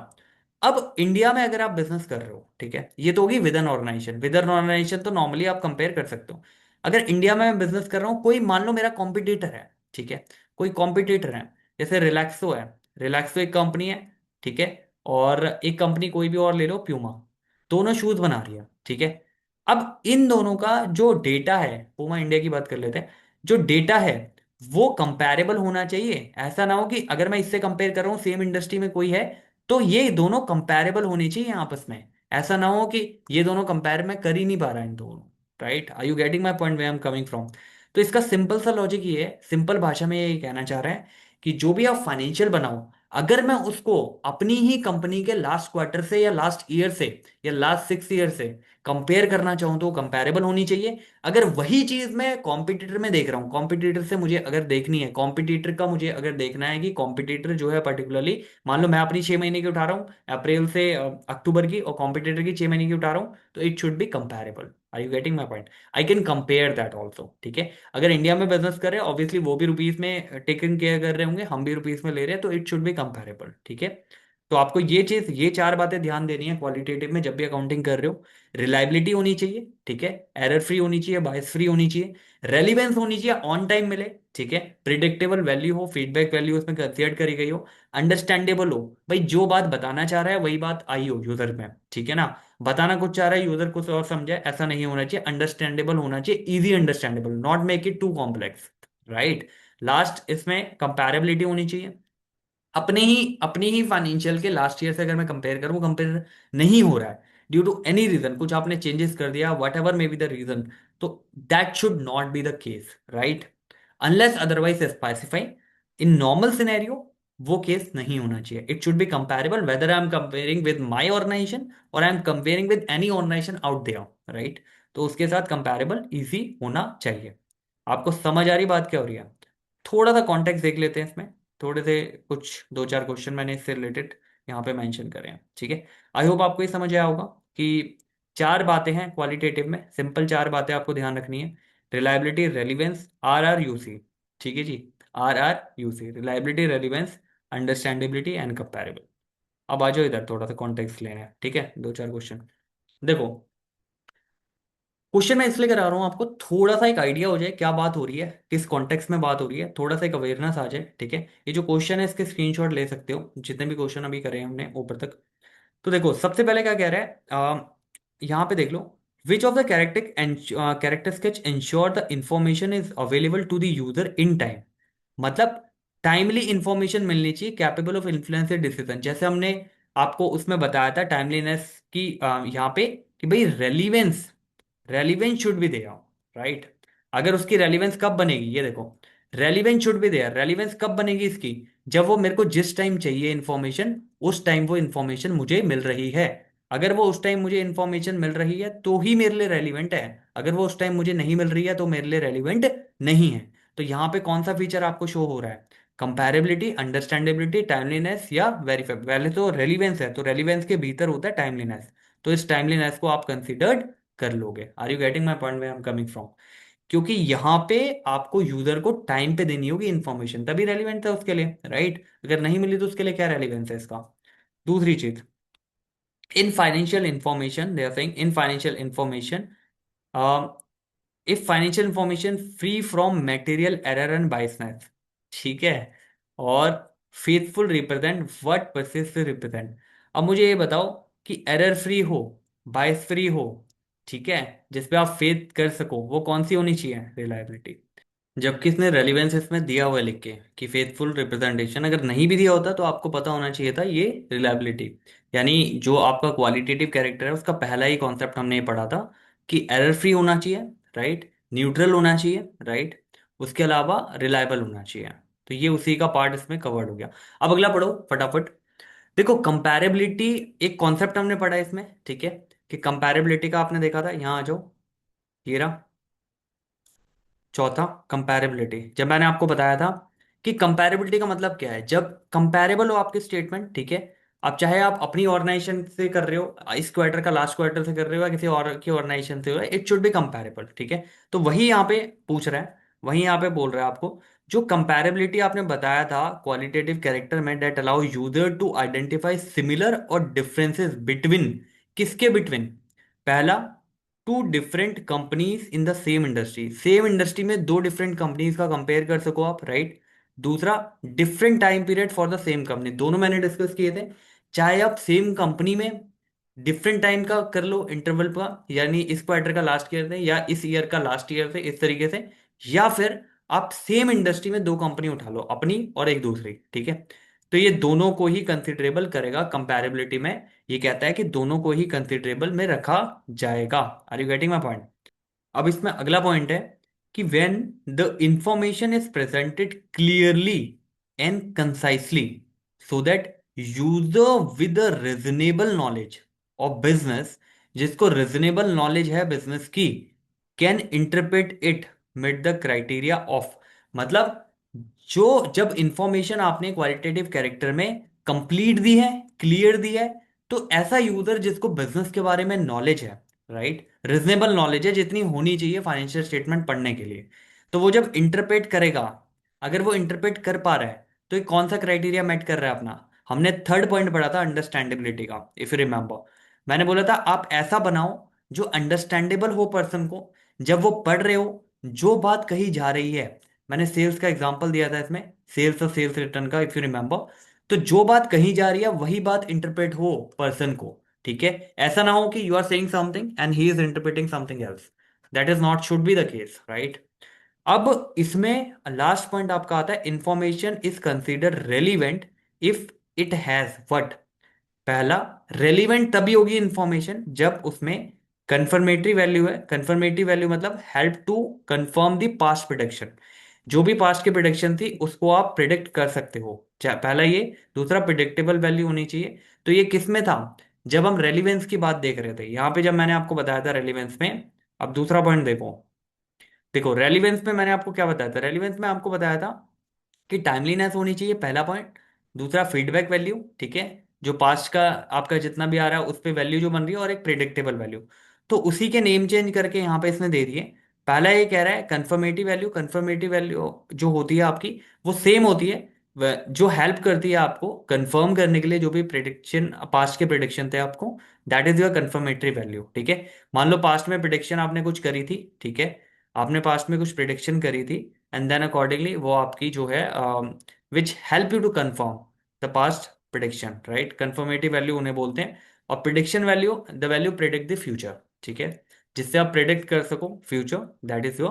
अब इंडिया में अगर आप बिजनेस कर रहे हो, ठीक है, ये तो होगी with an organization, with an organization तो नॉर्मली आप कंपेयर कर सकते हो। अगर इंडिया में मैं बिजनेस कर रहा हूँ, कोई मान लो मेरा कॉम्पिटिटर है, ठीक है, कोई कॉम्पिटिटर है, जैसे रिलैक्सो है, रिलैक्सो एक कंपनी है, ठीक है, और एक कंपनी कोई भी और ले लो प्यूमा, दोनों शूज बना रही है, ठीक है। अब इन दोनों का जो डेटा है, पूमा इंडिया की बात कर लेते हैं, जो डेटा है वो कंपैरेबल होना चाहिए। ऐसा ना हो कि अगर मैं इससे कंपेयर कर रहा हूँ सेम इंडस्ट्री में कोई है, तो ये दोनों कंपैरेबल होने चाहिए आपस में। ऐसा ना हो कि ये दोनों कंपेयर मैं कर ही नहीं पा रहा इन दोनों। Right, are you getting my point way I am coming from. तो इसका सिंपल सा लॉजिक ये है, सिंपल भाषा में ये कहना चाह रहे हैं कि जो भी आप फाइनेंशियल बनाओ, अगर मैं उसको अपनी ही कंपनी के लास्ट क्वार्टर से या लास्ट ईयर से या लास्ट 6 ईयर से कंपेयर करना चाहूं तो कंपेरेबल होनी चाहिए। अगर वही चीज मैं कॉम्पिटिटर में देख रहा हूँ, कॉम्पिटिटर से मुझे अगर देखनी है, कॉम्पिटिटर का मुझे अगर देखना है कि कॉम्पिटिटर जो है पर्टिकुलरली, मान लो मैं अपनी 6 महीने की उठा रहा हूँ, अप्रैल से अक्टूबर की, और कॉम्पिटिटर की 6 महीने की उठा रहा हूँ, तो it should be comparable. Are you getting my point. I can compare that also, ठीक है। अगर इंडिया में बिजनेस कर रहे हैं, ऑब्वियसली वो भी रुपीज में टेकन केयर कर रहे होंगे, हम भी रुपीज में ले रहे हैं, तो इट शुड बी कंपेरेबल, ठीक है। तो आपको ये चीज, ये 4 बातें ध्यान देनी है क्वालिटेटिव में जब भी अकाउंटिंग कर रहे हो। रिलायबिलिटी होनी चाहिए, ठीक है, एरर फ्री होनी चाहिए, बायस फ्री होनी चाहिए, रेलिवेंस होनी चाहिए, ऑन टाइम मिले, ठीक है, प्रिडिक्टेबल वैल्यू हो, फीडबैक वैल्यू उसमें कंसीडर करी गई हो, अंडरस्टैंडेबल हो, भाई जो बात बताना चाह रहा है वही बात आई हो यूजर में, ठीक है ना। बताना कुछ चाह रहा है, यूजर कुछ और समझे, ऐसा नहीं होना चाहिए, अंडरस्टैंडेबल होना चाहिए, easy understandable, not make it too complex, right. Last इसमें कंपैरेबिलिटी होनी चाहिए। अपने ही फाइनेंशियल के लास्ट ईयर से अगर मैं कंपेयर करूं, कंपेयर नहीं हो रहा है ड्यू टू एनी रीजन, कुछ आपने चेंजेस कर दिया, whatever may be the reason, तो that should not be the case, right, unless otherwise specify. In normal scenario वो केस नहीं होना चाहिए। It should be comparable whether I am comparing with my organisation और I am comparing with any organisation out there, right. तो उसके साथ कंपेरेबल इजी होना चाहिए। आपको समझ आ रही बात क्या हो रही है। थोड़ा सा कॉन्टेक्स्ट देख लेते हैं इसमें, थोड़े से कुछ 2-4 क्वेश्चन मैंने इससे रिलेटेड यहाँ पे मेंशन करे हैं, ठीक है। आई होप आपको ये समझ आया होगा कि 4 बातें हैं क्वालिटेटिव में, सिंपल 4 बातें आपको ध्यान रखनी है। रिलायबिलिटी, रेलिवेंस, RRUC, ठीक है जी, RRUC, reliability, relevance, understandability and comparable. अब आ जाओ इधर, थोड़ा सा कॉन्टेक्स्ट लेना है, ठीक है, 2-4 क्वेश्चन देखो। क्वेश्चन मैं इसलिए करा रहा हूँ आपको, थोड़ा सा एक आइडिया हो जाए क्या बात हो रही है, किस कॉन्टेक्स्ट में बात हो रही है, थोड़ा सा एक अवेयरनेस आ जाए, ठीक है। ये जो क्वेश्चन है इसके स्क्रीनशॉट ले सकते हो, जितने भी क्वेश्चन अभी करे हैं हमने ऊपर तक। तो देखो सबसे पहले क्या कह रहा है, यहाँ पे देख लो। Which of the character sketch ensure the information is available to the user in time. मतलब टाइमली इंफॉर्मेशन मिलनी चाहिए, कैपेबल ऑफ इन्फ्लुएंस डिसीजन, जैसे हमने आपको उसमें बताया था टाइमलीनेस की, यहाँ पे कि भाई relevance, relevance should be there, right. अगर उसकी रेलिवेंस कब बनेगी, ये देखो, relevance should be there, relevance कब बनेगी इसकी, जब वो मेरे को जिस टाइम चाहिए इन्फॉर्मेशन उस टाइम वो इन्फॉर्मेशन मुझे मिल रही है। अगर वो उस टाइम मुझे इन्फॉर्मेशन मिल रही है तो ही मेरे लिए रेलिवेंट है, अगर वो उस टाइम मुझे नहीं मिल रही है तो मेरे लिए रेलिवेंट नहीं है। तो यहाँ पे कौन सा फीचर आपको शो हो रहा है, कंपैरेबिलिटी, अंडरस्टैंडेबिलिटी, टाइमलीनेस या वेरीफाई। पहले तो रेलिवेंस है, तो रेलिवेंस के भीतर होता है टाइमलीनेस, तो इस टाइमलीनेस को आप कंसिडर्ड कर लोगे। Are you getting my point, where I am coming from. क्योंकि यहाँ पे आपको यूजर को टाइम पे देनी होगी इन्फॉर्मेशन, तभी रेलिवेंट है उसके लिए, राइट। अगर नहीं मिली तो उसके लिए क्या रेलिवेंस है इसका। दूसरी चीज, in financial information they are saying, in financial information, if financial information free from material error and biasness, ठीक है, और faithful represent what persist represent. अब मुझे ये बताओ कि एरर फ्री हो, बायस फ्री हो, ठीक है, जिसपे आप फेथ कर सको, वो कौन सी होनी चाहिए, रिलायबिलिटी। जबकि इसने रेलिवेंस इसमें दिया हुआ है लिख के कि फेथफुल रिप्रेजेंटेशन, अगर नहीं भी दिया होता तो आपको पता होना चाहिए था ये रिलायबिलिटी। यानी जो आपका क्वालिटेटिव कैरेक्टर है उसका पहला ही कॉन्सेप्ट हमने ये पढ़ा था कि एरर फ्री होना चाहिए, राइट, न्यूट्रल होना चाहिए, राइट, उसके अलावा रिलायबल होना चाहिए। तो ये उसी का पार्ट इसमें कवर्ड हो गया। अब अगला पढ़ो फटाफट। देखो कंपैरेबिलिटी, एक कॉन्सेप्ट हमने पढ़ा है इसमें, ठीक है, कि कंपैरेबिलिटी का आपने देखा था, यहाँ आ जाओ, ये रहा। चौथा, कंपैरेबिलिटी, जब मैंने आपको बताया था कि कंपैरेबिलिटी का मतलब क्या है, जब कंपैरेबल हो आपके स्टेटमेंट, ठीक है, अब चाहे आप अपनी ऑर्गेनाइजेशन से कर रहे हो, इस क्वार्टर का लास्ट क्वार्टर से कर रहे हो, या किसी और की ऑर्गेनाइजेशन से हो रहा है, इट शुड बी कंपैरेबल, ठीक है। तो वही यहाँ पे पूछ रहा है, वही यहाँ पे बोल रहा है आपको, जो कंपैरेबिलिटी आपने बताया था क्वालिटेटिव कैरेक्टर में, that allow user to identify similar और डिफरेंसेस बिटवीन, किसके बिटवीन, पहला, two different companies in the same industry, same industry में दो डिफरेंट कंपनीज का कंपेयर कर सको आप, राइट। दूसरा, different time period for the same company, दोनों मैंने डिस्कस किए थे। चाहे आप सेम कंपनी में डिफरेंट टाइम का कर लो इंटरवल का, यानी इस क्वार्टर का लास्ट ईयर से या इस ईयर का लास्ट ईयर से, इस तरीके से, या फिर आप सेम इंडस्ट्री में दो कंपनी उठा लो, अपनी और एक दूसरी, ठीक है। तो ये दोनों को ही कंसिडरेबल करेगा कंपैरेबिलिटी में, ये कहता है कि दोनों को ही कंसिडरेबल में रखा जाएगा। Are you getting my point. अब इसमें अगला पॉइंट है कि when the information is presented clearly and concisely so that user with reasonable knowledge of business, जिसको रीजनेबल नॉलेज है बिजनेस की, can interpret it meet the criteria of. मतलब जो, जब इंफॉर्मेशन आपने क्वालिटेटिव कैरेक्टर में कंप्लीट दी है, क्लियर दी है, तो ऐसा यूजर जिसको बिजनेस के बारे में नॉलेज है, राइट, रिजनेबल नॉलेज है जितनी होनी चाहिए फाइनेंशियल स्टेटमेंट पढ़ने के लिए, तो वो जब इंटरप्रेट करेगा, अगर वो इंटरप्रेट कर पा रहा है तो ये कौन सा क्राइटेरिया मेट कर रहा है अपना। हमने थर्ड पॉइंट पढ़ा था अंडरस्टैंडेबिलिटी का, इफ यू रिमेंबर। मैंने बोला था आप ऐसा बनाओ जो अंडरस्टैंडेबल हो पर्सन को, जब वो पढ़ रहे हो जो बात कही जा रही है। मैंने सेल्स का एग्जांपल दिया था इसमें, सेल्स और सेल्स रिटर्न का, इफ यू रिमेंबर। तो जो बात कही जा रही है वही बात इंटरप्रेट हो पर्सन को, ठीक है। ऐसा ना हो कि you are saying something and he is interpreting something else, that is not should be the case, right. अब इसमें लास्ट पॉइंट आपका आता है, information is consider relevant if it has what. पहला, रेलिवेंट तभी होगी इंफॉर्मेशन जब उसमें कंफर्मेटरी वैल्यू है, कंफर्मेटरी वैल्यू मतलब help to confirm the past prediction, जो भी पास्ट की प्रिडिक्शन थी उसको आप प्रिडिक्ट कर सकते हो, पहला ये। दूसरा, प्रिडिक्टेबल वैल्यू होनी चाहिए, तो ये किस में था, जब हम रेलिवेंस की बात देख रहे थे, यहां पे जब मैंने आपको बताया था रेलिवेंस में। अब दूसरा पॉइंट देखो, देखो रेलिवेंस में मैंने आपको क्या बताया था, रेलिवेंस में आपको बताया था कि टाइमलीनेस होनी चाहिए, पहला पॉइंट। दूसरा, फीडबैक वैल्यू, ठीक है, जो पास्ट का आपका जितना भी आ रहा है उस पे वैल्यू जो बन रही है, और एक प्रिडिक्टेबल वैल्यू। तो उसी के नेम चेंज करके यहाँ पे इसने दे दिए। पहला ये कह रहा है कंफर्मेटिव वैल्यू, कंफर्मेटिव वैल्यू जो होती है आपकी वो सेम होती है जो हेल्प करती है आपको कंफर्म करने के लिए, जो भी प्रिडिक्शन पास्ट के प्रिडिक्शन थे आपको, that is your confirmatory value. ठीक है, मान लो पास्ट में प्रिडिक्शन आपने कुछ करी थी, ठीक है, आपने पास्ट में कुछ प्रिडिक्शन करी थी, एंड देन अकॉर्डिंगली वो आपकी जो है which help you to confirm the past prediction, right, confirmative value उन्हें बोलते हैं। और prediction value, the value predict the future, ठीक है, जिससे आप प्रिडिक्ट कर सको future, that is your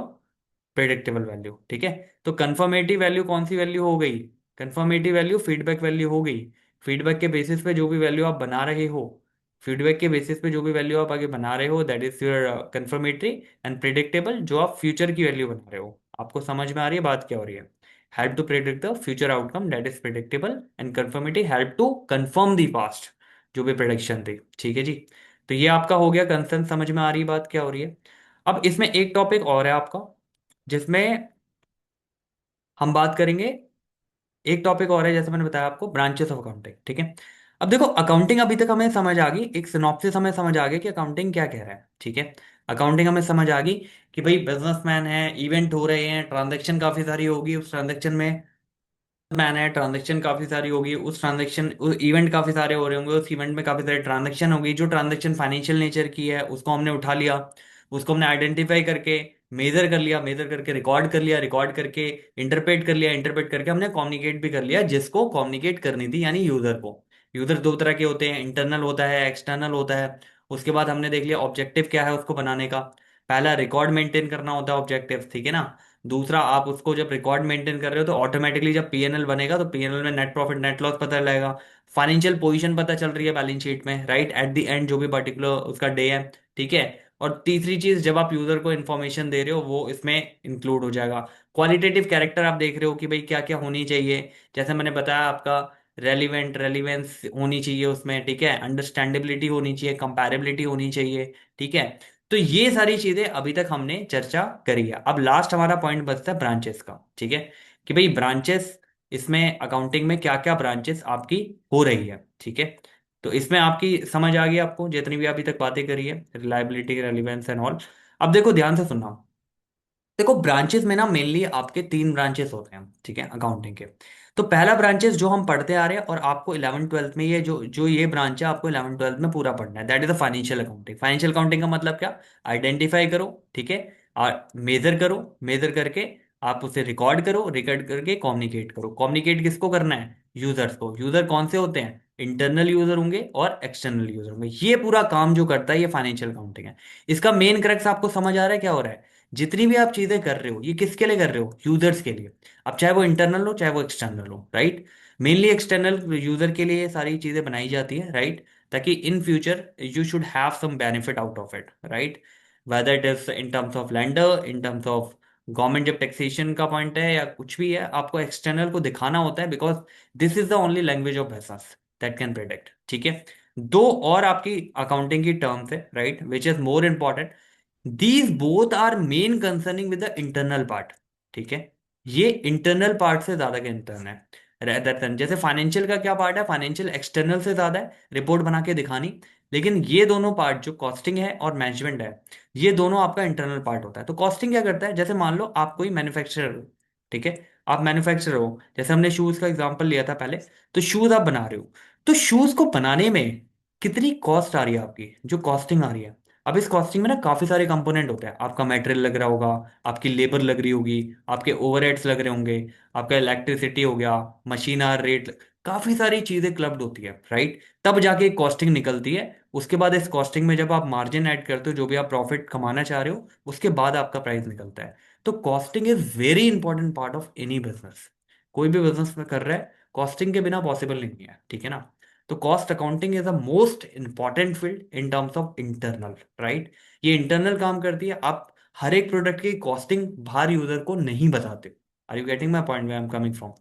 predictable value. ठीक है, तो कंफर्मेटिव वैल्यू कौन सी वैल्यू हो गई? कंफर्मेटिव वैल्यू फीडबैक वैल्यू हो गई। फीडबैक के बेसिस पे जो भी वैल्यू आप बना रहे हो, फीडबैक के बेसिस पे जो भी वैल्यू आप आगे बना रहे हो, that is your confirmatory. And predictable जो आप फ्यूचर की वैल्यू बना रहे हो, आपको समझ में आ रही है बात क्या हो रही है? Help to predict the future outcome, that is predictable. And confirmatory help to confirm the past, जो भी प्रिडिक्शन थी। ठीक है जी, तो ये आपका हो गया कंसर्न, समझ में आ रही है बात क्या हो रही है? अब इसमें एक टॉपिक और है आपका, जिसमें हम बात करेंगे। एक टॉपिक और है, जैसे मैंने बताया आपको, ब्रांचेस ऑफ अकाउंटिंग। ठीक है, अब देखो अकाउंटिंग अभी तक हमें समझ आ गई, एक सिनॉप्सिस हमें समझ आ गया कि अकाउंटिंग क्या कह रहा है। ठीक है, अकाउंटिंग हमें समझ आ गई कि भाई बिजनेसमैन है, इवेंट हो रहे हैं, ट्रांजैक्शन काफी सारी होगी, उस ट्रांजैक्शन में मैन है, ट्रांजेक्शन काफी सारी होगी, उस ट्रांजेक्शन इवेंट काफी सारे हो रहे होंगे, उस इवेंट में काफी सारी ट्रांजेक्शन होगी, जो ट्रांजेक्शन फाइनेंशियल नेचर की है उसको हमने उठा लिया, उसको हमने आइडेंटिफाई करके मेजर कर लिया, मेजर करके रिकॉर्ड कर लिया, रिकॉर्ड करके इंटरप्रेट कर लिया, इंटरप्रेट करके हमने कम्युनिकेट भी कर लिया जिसको कम्युनिकेट करनी थी, यानी यूजर को। यूजर दो तरह के होते हैं, इंटरनल होता है, एक्सटर्नल होता है। उसके बाद हमने देख लिया ऑब्जेक्टिव क्या है उसको बनाने का। पहला रिकॉर्ड मेंटेन करना होता है ऑब्जेक्टिव, ठीक है ना। दूसरा, आप उसको जब रिकॉर्ड मेंटेन कर रहे हो तो ऑटोमेटिकली जब पीएनएल बनेगा तो पीएनएल में नेट प्रॉफिट नेट लॉस पता लगेगा, फाइनेंशियल पोजीशन पता चल रही है बैलेंस शीट में, राइट, एट द एंड जो भी पर्टिकुलर उसका डे है। ठीक है, और तीसरी चीज, जब आप यूजर को इन्फॉर्मेशन दे रहे हो वो इसमें इंक्लूड हो जाएगा। क्वालिटेटिव कैरेक्टर आप देख रहे हो कि भाई क्या क्या होनी चाहिए, जैसे मैंने बताया आपका, रेलिवेंट रेलिवेंस होनी चाहिए उसमें, ठीक है, अंडरस्टैंडेबिलिटी होनी चाहिए, कंपैरेबिलिटी होनी चाहिए। ठीक है, तो ये सारी चीजें अभी तक हमने चर्चा करी है। अब लास्ट हमारा पॉइंट बचता है ब्रांचेस का। ठीक है, कि भाई ब्रांचेस, इसमें अकाउंटिंग में क्या क्या ब्रांचेस आपकी हो रही है। ठीक है, तो इसमें आपकी समझ आ गई आपको जितनी भी अभी तक बातें करी है, रिलायबिलिटी, रेलिवेंस एंड ऑल। अब देखो ध्यान से सुनना। देखो ब्रांचेस में ना मेनली आपके तीन ब्रांचेस होते हैं, ठीक है, अकाउंटिंग के। तो पहला ब्रांचेस जो हम पढ़ते आ रहे हैं, और आपको 11th 12th में ये जो जो ये ब्रांच है आपको 11th 12th में पूरा पढ़ना है, that is the financial accounting. Financial accounting का मतलब क्या? आइडेंटिफाई करो, ठीक है, और मेजर करो, मेजर करके आप उसे रिकॉर्ड करो, रिकॉर्ड करके कम्युनिकेट करो। कम्युनिकेट किसको करना है? यूजर्स को। यूजर कौन से होते हैं? इंटरनल यूजर होंगे और एक्सटर्नल यूजर होंगे। ये पूरा काम जो करता है ये फाइनेंशियल अकाउंटिंग है। इसका मेन क्रक्स आपको समझ आ रहा है क्या हो रहा है? जितनी भी आप चीजें कर रहे हो ये किसके लिए कर रहे हो? यूजर्स के लिए। अब चाहे वो इंटरनल हो चाहे वो एक्सटर्नल हो, राइट। मेनली एक्सटर्नल यूजर के लिए ये सारी चीजें बनाई जाती है, राइट, ताकि in future you should have some benefit out of it, right, whether it is in terms of lender, in terms of government, जब टैक्सेशन का पॉइंट है या कुछ भी है, आपको एक्सटर्नल को दिखाना होता है, because this is the only language of business that can predict. ठीक है, दो और आपकी अकाउंटिंग की टर्म्स है, right, which is more important. These both are main concerning with the internal part. ठीक है, ये इंटरनल पार्ट से ज्यादा के इंटरनल है, rather than, जैसे फाइनेंशियल का क्या पार्ट है, फाइनेंशियल एक्सटर्नल से ज्यादा है, रिपोर्ट बना के दिखानी। लेकिन ये दोनों पार्ट जो कॉस्टिंग है और मैनेजमेंट है, ये दोनों आपका इंटरनल पार्ट होता है। तो कॉस्टिंग क्या करता है, जैसे मान लो आप कोई मैन्युफैक्चरर हो, ठीक है, आप मैन्युफैक्चरर हो, जैसे हमने शूज का एग्जांपल लिया था पहले, तो शूज आप बना रहे हो, तो शूज को बनाने में कितनी कॉस्ट आ रही है आपकी, जो कॉस्टिंग आ रही है। अब इस कॉस्टिंग में ना काफी सारे कंपोनेंट होते हैं, आपका मटेरियल लग रहा होगा, आपकी लेबर लग रही होगी, आपके ओवरहेड्स लग रहे होंगे, आपका इलेक्ट्रिसिटी हो गया, मशीन आर रेट, काफी सारी चीजें क्लब्ड होती है, राइट, तब जाके एक कॉस्टिंग निकलती है। उसके बाद इस कॉस्टिंग में जब आप मार्जिन ऐड करते हो, जो भी आप प्रॉफिट कमाना चाह रहे हो, उसके बाद आपका प्राइस निकलता है। तो costing is very important part of any business. कोई भी बिजनेस में कर रहा है, कॉस्टिंग के बिना पॉसिबल नहीं है, ठीक है ना। तो cost accounting is the most important field in terms of internal, right. ये इंटरनल काम करती है, आप हर एक प्रोडक्ट की कॉस्टिंग बाहर यूजर को नहीं बताते। Are you getting my point, way I am coming from?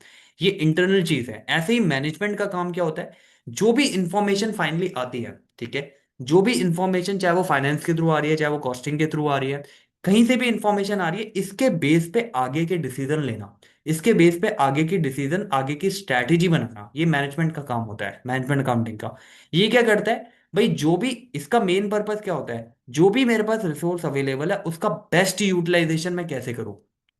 ये इंटरनल चीज है। ऐसे ही मैनेजमेंट का काम क्या होता है, जो भी इंफॉर्मेशन फाइनली आती है, ठीक है, जो भी इंफॉर्मेशन, चाहे वो फाइनेंस के थ्रू आ रही है, चाहे वो कॉस्टिंग के थ्रू आ रही है, कहीं से भी इंफॉर्मेशन आ रही है, इसके बेस पे आगे के डिसीजन लेना, इसके बेस पे आगे की डिसीजन, आगे की स्ट्रैटेजी बनाना, ये मैनेजमेंट का काम होता है, मैनेजमेंट अकाउंटिंग का। ये क्या करता है भाई, जो भी इसका मेन पर्पस क्या होता है, जो भी मेरे पास रिसोर्स अवेलेबल है उसका बेस्ट यूटिलाइजेशन मैं कैसे करूं,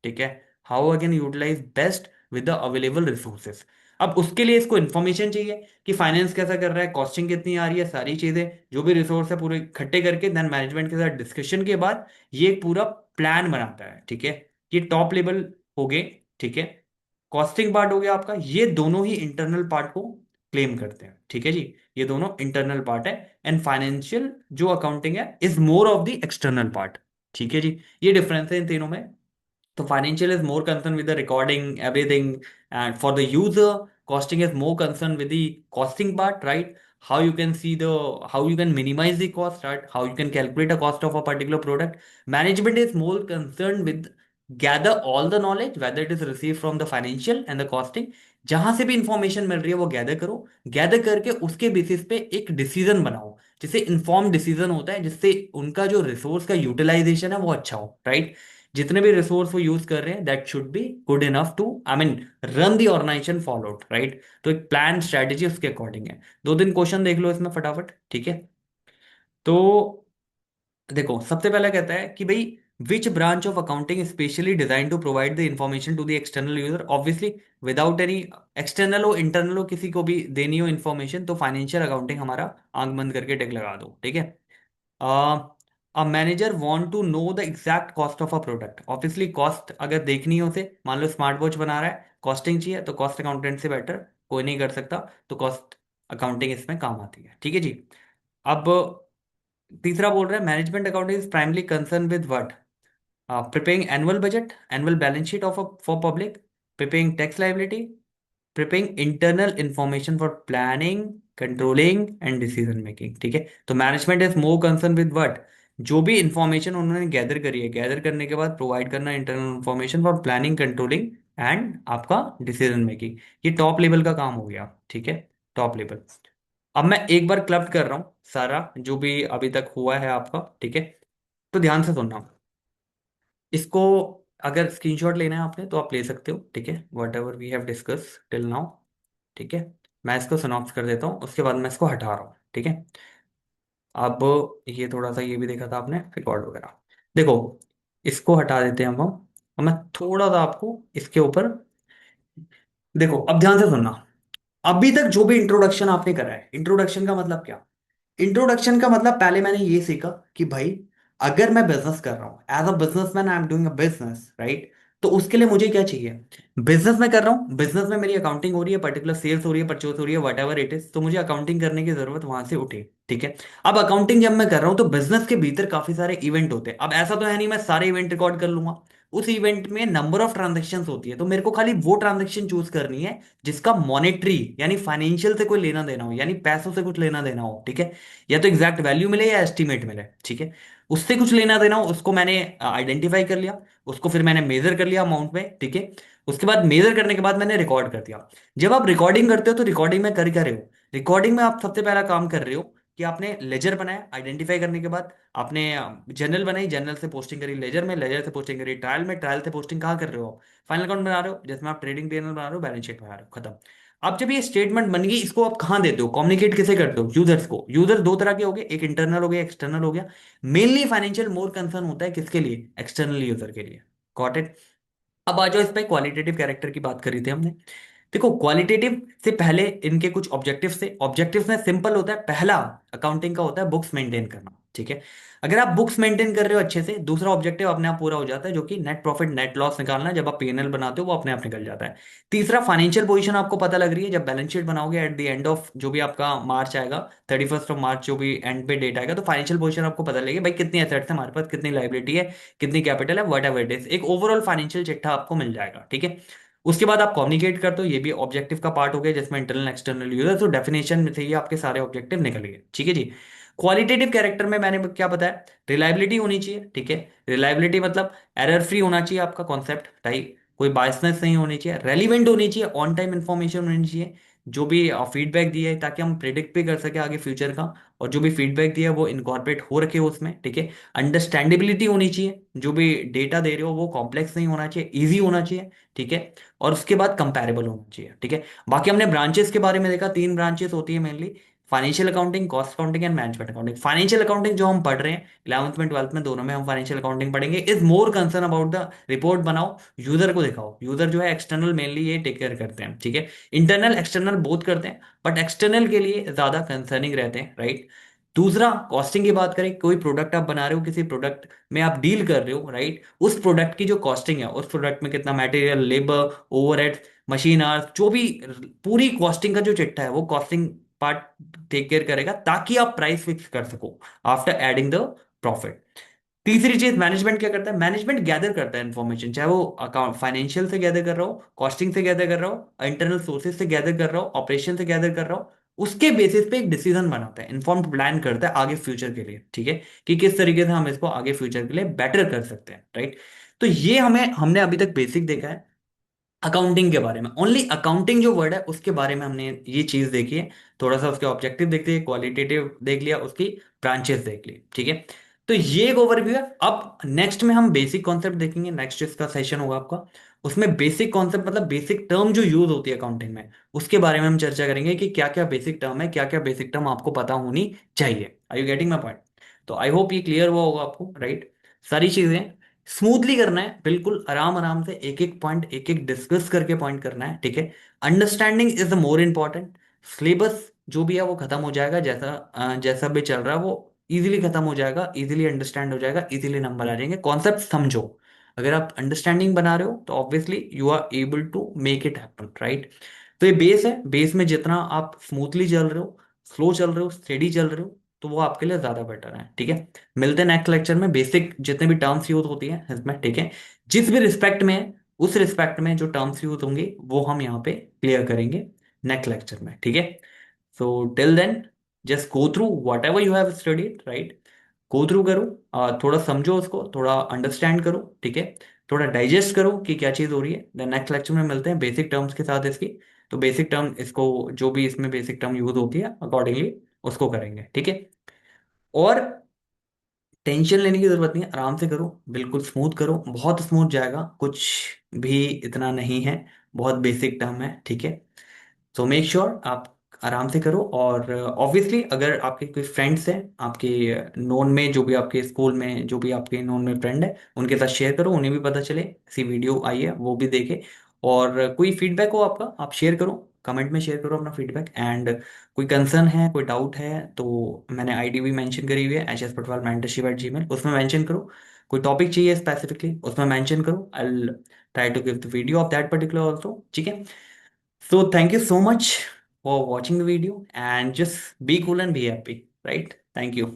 ठीक है, how I can utilize best with the available resources. अब उसके लिए इसको इन्फॉर्मेशन चाहिए कि फाइनेंस कैसा कर रहा है, कॉस्टिंग कितनी आ रही है, सारी चीजें जो भी रिसोर्स है पूरे इकट्ठे करके देन मैनेजमेंट के साथ डिस्कशन के बाद ये एक पूरा प्लान बनाता है। ठीक है, ये टॉप लेवल हो गए। ठीक है, कॉस्टिंग पार्ट हो गया आपका, ये दोनों ही इंटरनल पार्ट को क्लेम करते हैं। ठीक है जी, ये दोनों इंटरनल पार्ट है। एंड फाइनेंशियल जो अकाउंटिंग है is more of the external part. ठीक है जी, ये डिफरेंस है इन तीनों में। So financial is more concerned with the recording, everything, and for the user, costing is more concerned with the costing part, right? How you can see the how you can minimize the cost, right? How you can calculate a cost of a particular product. Management is more concerned with gather all the knowledge, whether it is received from the financial and the costing. जहां से भी इंफॉर्मेशन मिल रही है वो गैदर करो, गैदर करके उसके बेसिस पे एक डिसीजन बनाओ, जिससे इन्फॉर्म डिसीजन होता है, जिससे उनका जो रिसोर्स का यूटिलाइजेशन है वो अच्छा हो, राइट? जितने भी रिसोर्स वो यूज कर रहे हैं that should be good enough to I mean run the organization followed, right? तो एक प्लान स्ट्रेटेजी उसके अकॉर्डिंग है। दो दिन क्वेश्चन देख लो इसमें फटाफट। ठीक है, तो देखो सबसे पहला कहता है कि भाई which branch of accounting specially design to provide the information to the external user. Obviously without any external हो इंटरनल हो किसी को भी देनी हो इन्फॉर्मेशन तो फाइनेंशियल अकाउंटिंग हमारा आंख बंद करके टिक लगा दो। ठीक है, a manager want to know the exact cost of a product. Obviously cost अगर देखनी है उसे, मान लो स्मार्ट वॉच बना रहा है, कॉस्टिंग चाहिए तो कॉस्ट अकाउंटेंट से बेटर कोई नहीं कर सकता, तो कॉस्ट अकाउंटिंग इसमें काम आती है। ठीक है जी। अब तीसरा बोल रहा है management accounting is primarily concern with what, preparing annual budget, annual balance sheet of for public, preparing tax liability, preparing internal information for planning, controlling and decision making। ठीक है, तो management is more concern with what, जो भी इंफॉर्मेशन उन्होंने गैदर करी है, गैदर करने के बाद प्रोवाइड करना internal information for planning, controlling and आपका डिसीजन मेकिंग। ये टॉप लेवल का काम हो गया। ठीक है, टॉप लेवल। अब मैं एक बार क्लब कर रहा हूँ सारा जो भी अभी तक हुआ है आपका। ठीक है, तो ध्यान से सुनना इसको। अगर स्क्रीनशॉट लेना है आपने तो आप ले सकते हो। ठीक है, whatever we have discuss till now. ठीक है, मैं इसको समाप्त कर देता हूँ, उसके बाद मैं इसको हटा रहा हूँ। ठीक है, अब ये थोड़ा सा ये भी देखा था आपने रिकॉर्ड वगैरह। देखो इसको हटा देते हैं अब हम। अब मैं थोड़ा सा आपको इसके ऊपर, देखो अब ध्यान से सुनना। अभी तक जो भी इंट्रोडक्शन आपने करा है, इंट्रोडक्शन का मतलब क्या? इंट्रोडक्शन का मतलब पहले मैंने ये सीखा कि भाई अगर मैं बिजनेस कर रहा हूं, as a businessman I am doing a business, right? तो उसके लिए मुझे क्या चाहिए? बिजनेस में कर रहा हूं, बिजनेस में मेरी अकाउंटिंग हो रही है, पर्टिकुलर सेल्स हो रही है, परचेज हो रही है, वट एवर इट इज, तो मुझे अकाउंटिंग करने की जरूरत वहां से उठी। ठीक है, अब अकाउंटिंग जब मैं कर रहा हूं तो बिजनेस के भीतर काफी सारे इवेंट होते हैं। अब ऐसा तो है नहीं मैं सारे इवेंट रिकॉर्ड कर लूंगा, उस इवेंट में नंबर ऑफ ट्रांजेक्शन होती है, तो मेरे को खाली वो ट्रांजेक्शन चूज करनी है जिसका मॉनेटरी यानी फाइनेंशियल से कोई लेना देना हो, यानी पैसों से कुछ लेना देना हो। ठीक है, या तो एग्जैक्ट वैल्यू मिले या एस्टिमेट मिले। ठीक है, उससे कुछ लेना देना हो उसको मैंने आइडेंटिफाई कर लिया, उसको फिर मैंने मेजर कर लिया अमाउंट में। ठीक है, उसके बाद मेजर करने के बाद मैंने रिकॉर्ड कर दिया। जब आप रिकॉर्डिंग करते हो तो रिकॉर्डिंग में कर क्या रहे हो? रिकॉर्डिंग में आप सबसे पहला काम कर रहे हो कि आपने लेजर बनाया, आइडेंटिफाई करने के बाद आपने जनरल बनाई, जनरल से पोस्टिंग करी लेजर में, लेजर से पोस्टिंग करी ट्रायल में, ट्रायल से पोस्टिंग कहाँ कर रहे हो? फाइनल अकाउंट बना रहे हो, जिसमें आप ट्रेडिंग पीएनएल बना रहे हो, बैलेंस शीट बना रहे हो, खत्म। अब जब ये स्टेटमेंट बन गई इसको आप कहाँ देते हो, कम्युनिकेट किसे करते हो? यूजर्स को। यूजर दो तरह के हो गए, एक इंटरनल हो गया, एक्सटर्नल हो गया। मेनली फाइनेंशियल मोर कंसर्न होता है किसके लिए? एक्सटर्नल यूजर के लिए। Got it? अब आ जाओ इस पे, क्वालिटेटिव कैरेक्टर की बात करी थी हमने। देखो क्वालिटेटिव से पहले इनके कुछ ऑब्जेक्टिव्स थे। ऑब्जेक्टिव्स में सिंपल होता है, पहला अकाउंटिंग का होता है बुक्स मेंटेन करना। ठीक है, अगर आप बुक्स मेंटेन कर रहे हो अच्छे से, दूसरा ऑब्जेक्टिव अपने आप पूरा हो जाता है जो कि नेट प्रॉफिट नेट लॉस निकालना, जब आप पीएनएल बनाते हो वो अपने आप निकल जाता है। तीसरा फाइनेंशियल पोजीशन आपको पता लग रही है, जब बैलेंस शीट बनाओगे एट द एंड ऑफ जो भी आपका मार्च आएगा, 31 मार्च जो भी एंड पे डेट आएगा, तो फाइनेंशियल पोजीशन आपको पता लगेगी भाई कितनी एसेट्स है हमारे पास, कितनी लाइबिलिटी है, कितनी कैपिटल है, वट एवर इट इज, एक ओवरऑल फाइनेंशियल चिट्ठा आपको मिल जाएगा। ठीक है, उसके बाद आप कम्युनिकेट करते हो, ये भी ऑब्जेक्टिव का पार्ट हो गया जिसमें इंटरनल एक्सटर्नल यूजर, तो डेफिनेशन में से ही आपके सारे ऑब्जेक्टिव निकल गए। ठीक है जी। क्वालिटेटिव कैरेक्टर में मैंने क्या बताया? रिलायबिलिटी होनी चाहिए। ठीक है, रिलायबिलिटी मतलब एरर फ्री होना चाहिए आपका कॉन्सेप्ट, राइट? कोई बायसनेस नहीं होनी चाहिए, रेलिवेंट होनी चाहिए, ऑन टाइम इंफॉर्मेशन होनी चाहिए, जो भी फीडबैक दिया है ताकि हम प्रिडिक्ट भी कर सके आगे फ्यूचर का, और जो भी फीडबैक दिया है वो इनकॉर्पोरेट हो रखे हो उसमें। ठीक है, अंडरस्टैंडेबिलिटी होनी चाहिए, जो भी डेटा दे रहे हो वो कॉम्प्लेक्स नहीं होना चाहिए, इजी होना चाहिए। ठीक है, और उसके बाद कंपैरेबल होना चाहिए। ठीक है, बाकी हमने ब्रांचेस के बारे में देखा, तीन ब्रांचेस होती है mainly, financial accounting, cost accounting and management accounting. Financial accounting जो हम पढ़ रहे हैं 11th में 12th में दोनों में हम फाइनेंशियल अकाउंटिंग पढ़ेंगे, is more concern about the report बनाओ, यूजर को दिखाओ। यूजर जो है एक्सटर्नल मेनली ये टेक केयर करते हैं, ठीक है। इंटरनल एक्सटर्नल बोथ करते हैं, बट एक्सटर्नल के लिए ज्यादा कंसर्निंग रहते हैं, राइट। दूसरा, कॉस्टिंग की बात करें, कोई प्रोडक्ट आप बना रहे हो, किसी प्रोडक्ट में आप डील कर रहे हो, राइट, उस प्रोडक्ट की जो कॉस्टिंग है, उस प्रोडक्ट में कितना material, labour, overhead, machine hours, जो भी पूरी कॉस्टिंग का जो चिट्ठा है वो कॉस्टिंग पार्ट टेक केयर करेगा, ताकि आप प्राइस फिक्स कर सको आफ्टर एडिंग द प्रॉफिट। तीसरी चीज मैनेजमेंट क्या करता है, मैनेजमेंट गैदर करता है इन्फॉर्मेशन, चाहे वो अकाउंट फाइनेंशियल से गैदर कर रहा हो, कॉस्टिंग से गैदर कर रहा हो, इंटरनल सोर्सेज से गैदर कर रहा हो, ऑपरेशन से गैदर कर रहा हो, उसके बेसिस पे एक डिसीजन बनाता है, इन्फॉर्म्ड प्लान करता है आगे फ्यूचर के लिए, ठीक है, कि किस तरीके से हम इसको आगे फ्यूचर के लिए बेटर कर सकते हैं, राइट। तो ये हमने अभी तक बेसिक देखा है अकाउंटिंग के बारे में। ओनली अकाउंटिंग जो वर्ड है उसके बारे में हमने ये चीज देखी है, थोड़ा सा उसके ऑब्जेक्टिव देख लिए, क्वालिटेटिव देख लिया, उसकी ब्रांचेस देख ली, ठीक है। तो ये एक ओवरव्यू है। अब नेक्स्ट में हम बेसिक कॉन्सेप्ट देखेंगे, नेक्स्ट इसका सेशन होगा आपका, उसमें बेसिक कॉन्सेप्ट मतलब बेसिक टर्म जो यूज होती है अकाउंटिंग में, उसके बारे में हम चर्चा करेंगे कि क्या क्या बेसिक टर्म है, क्या क्या बेसिक टर्म आपको पता होनी चाहिए। Are you getting my point? तो आई होप ये क्लियर हुआ होगा आपको, राइट। सारी चीजें स्मूथली करना है, बिल्कुल आराम आराम से एक एक पॉइंट एक एक डिस्कस करके पॉइंट करना है, ठीक है। Understanding is the more important. Syllabus जो भी है वो खत्म हो जाएगा, जैसा जैसा भी चल रहा है वो इजीली खत्म हो जाएगा, इजीली अंडरस्टैंड हो जाएगा, इजीली नंबर आ जाएंगे। कॉन्सेप्ट समझो, अगर आप अंडरस्टैंडिंग बना रहे हो तो obviously you are able to make it happen, right. तो ये बेस है, बेस में जितना आप स्मूथली चल रहे हो, स्लो चल रहे हो, स्टेडी चल रहे हो, तो वो आपके लिए ज्यादा बेटर है, ठीक है। मिलते हैं नेक्स्ट लेक्चर में, बेसिक जितने भी टर्म्स यूज होती हैं इसमें, ठीक है, जिस भी रिस्पेक्ट में है, उस रिस्पेक्ट में जो टर्म्स यूज होंगे वो हम यहाँ पे क्लियर करेंगे नेक्स्ट लेक्चर में, ठीक है। So till then just go through whatever you have studied, right. Go through करो, थोड़ा समझो उसको, थोड़ा अंडरस्टैंड करो, ठीक है, थोड़ा डाइजेस्ट करो कि क्या चीज़ हो रही है। देन नेक्स्ट लेक्चर में मिलते हैं बेसिक टर्म्स के साथ इसकी। तो बेसिक टर्म इसको, जो भी इसमें बेसिक टर्म यूज होती है अकॉर्डिंगली उसको करेंगे, ठीक है। और टेंशन लेने की जरूरत नहीं है, आराम से करो, बिल्कुल स्मूथ करो, बहुत स्मूथ जाएगा, कुछ भी इतना नहीं है, बहुत बेसिक टर्म है, ठीक है। तो मेक श्योर आप आराम से करो। और ऑब्वियसली अगर आपके कोई फ्रेंड्स हैं आपके नोन में, जो भी आपके स्कूल में जो भी आपके नोन में फ्रेंड है, उनके साथ शेयर करो, उन्हें भी पता चले ऐसी वीडियो आई है, वो भी देखे। और कोई फीडबैक हो आपका, आप शेयर करो, कमेंट में शेयर करो अपना फीडबैक। एंड कोई कंसर्न है, कोई डाउट है, तो मैंने आईडी भी मेंशन करी हुई है, hspatwal mentorship@gmail, उसमें मेंशन करो। कोई टॉपिक चाहिए स्पेसिफिकली उसमें मेंशन करो, I try to give the video of that particular also, ठीक है। So thank you so much for watching the video and just be cool and be happy, right? Thank you.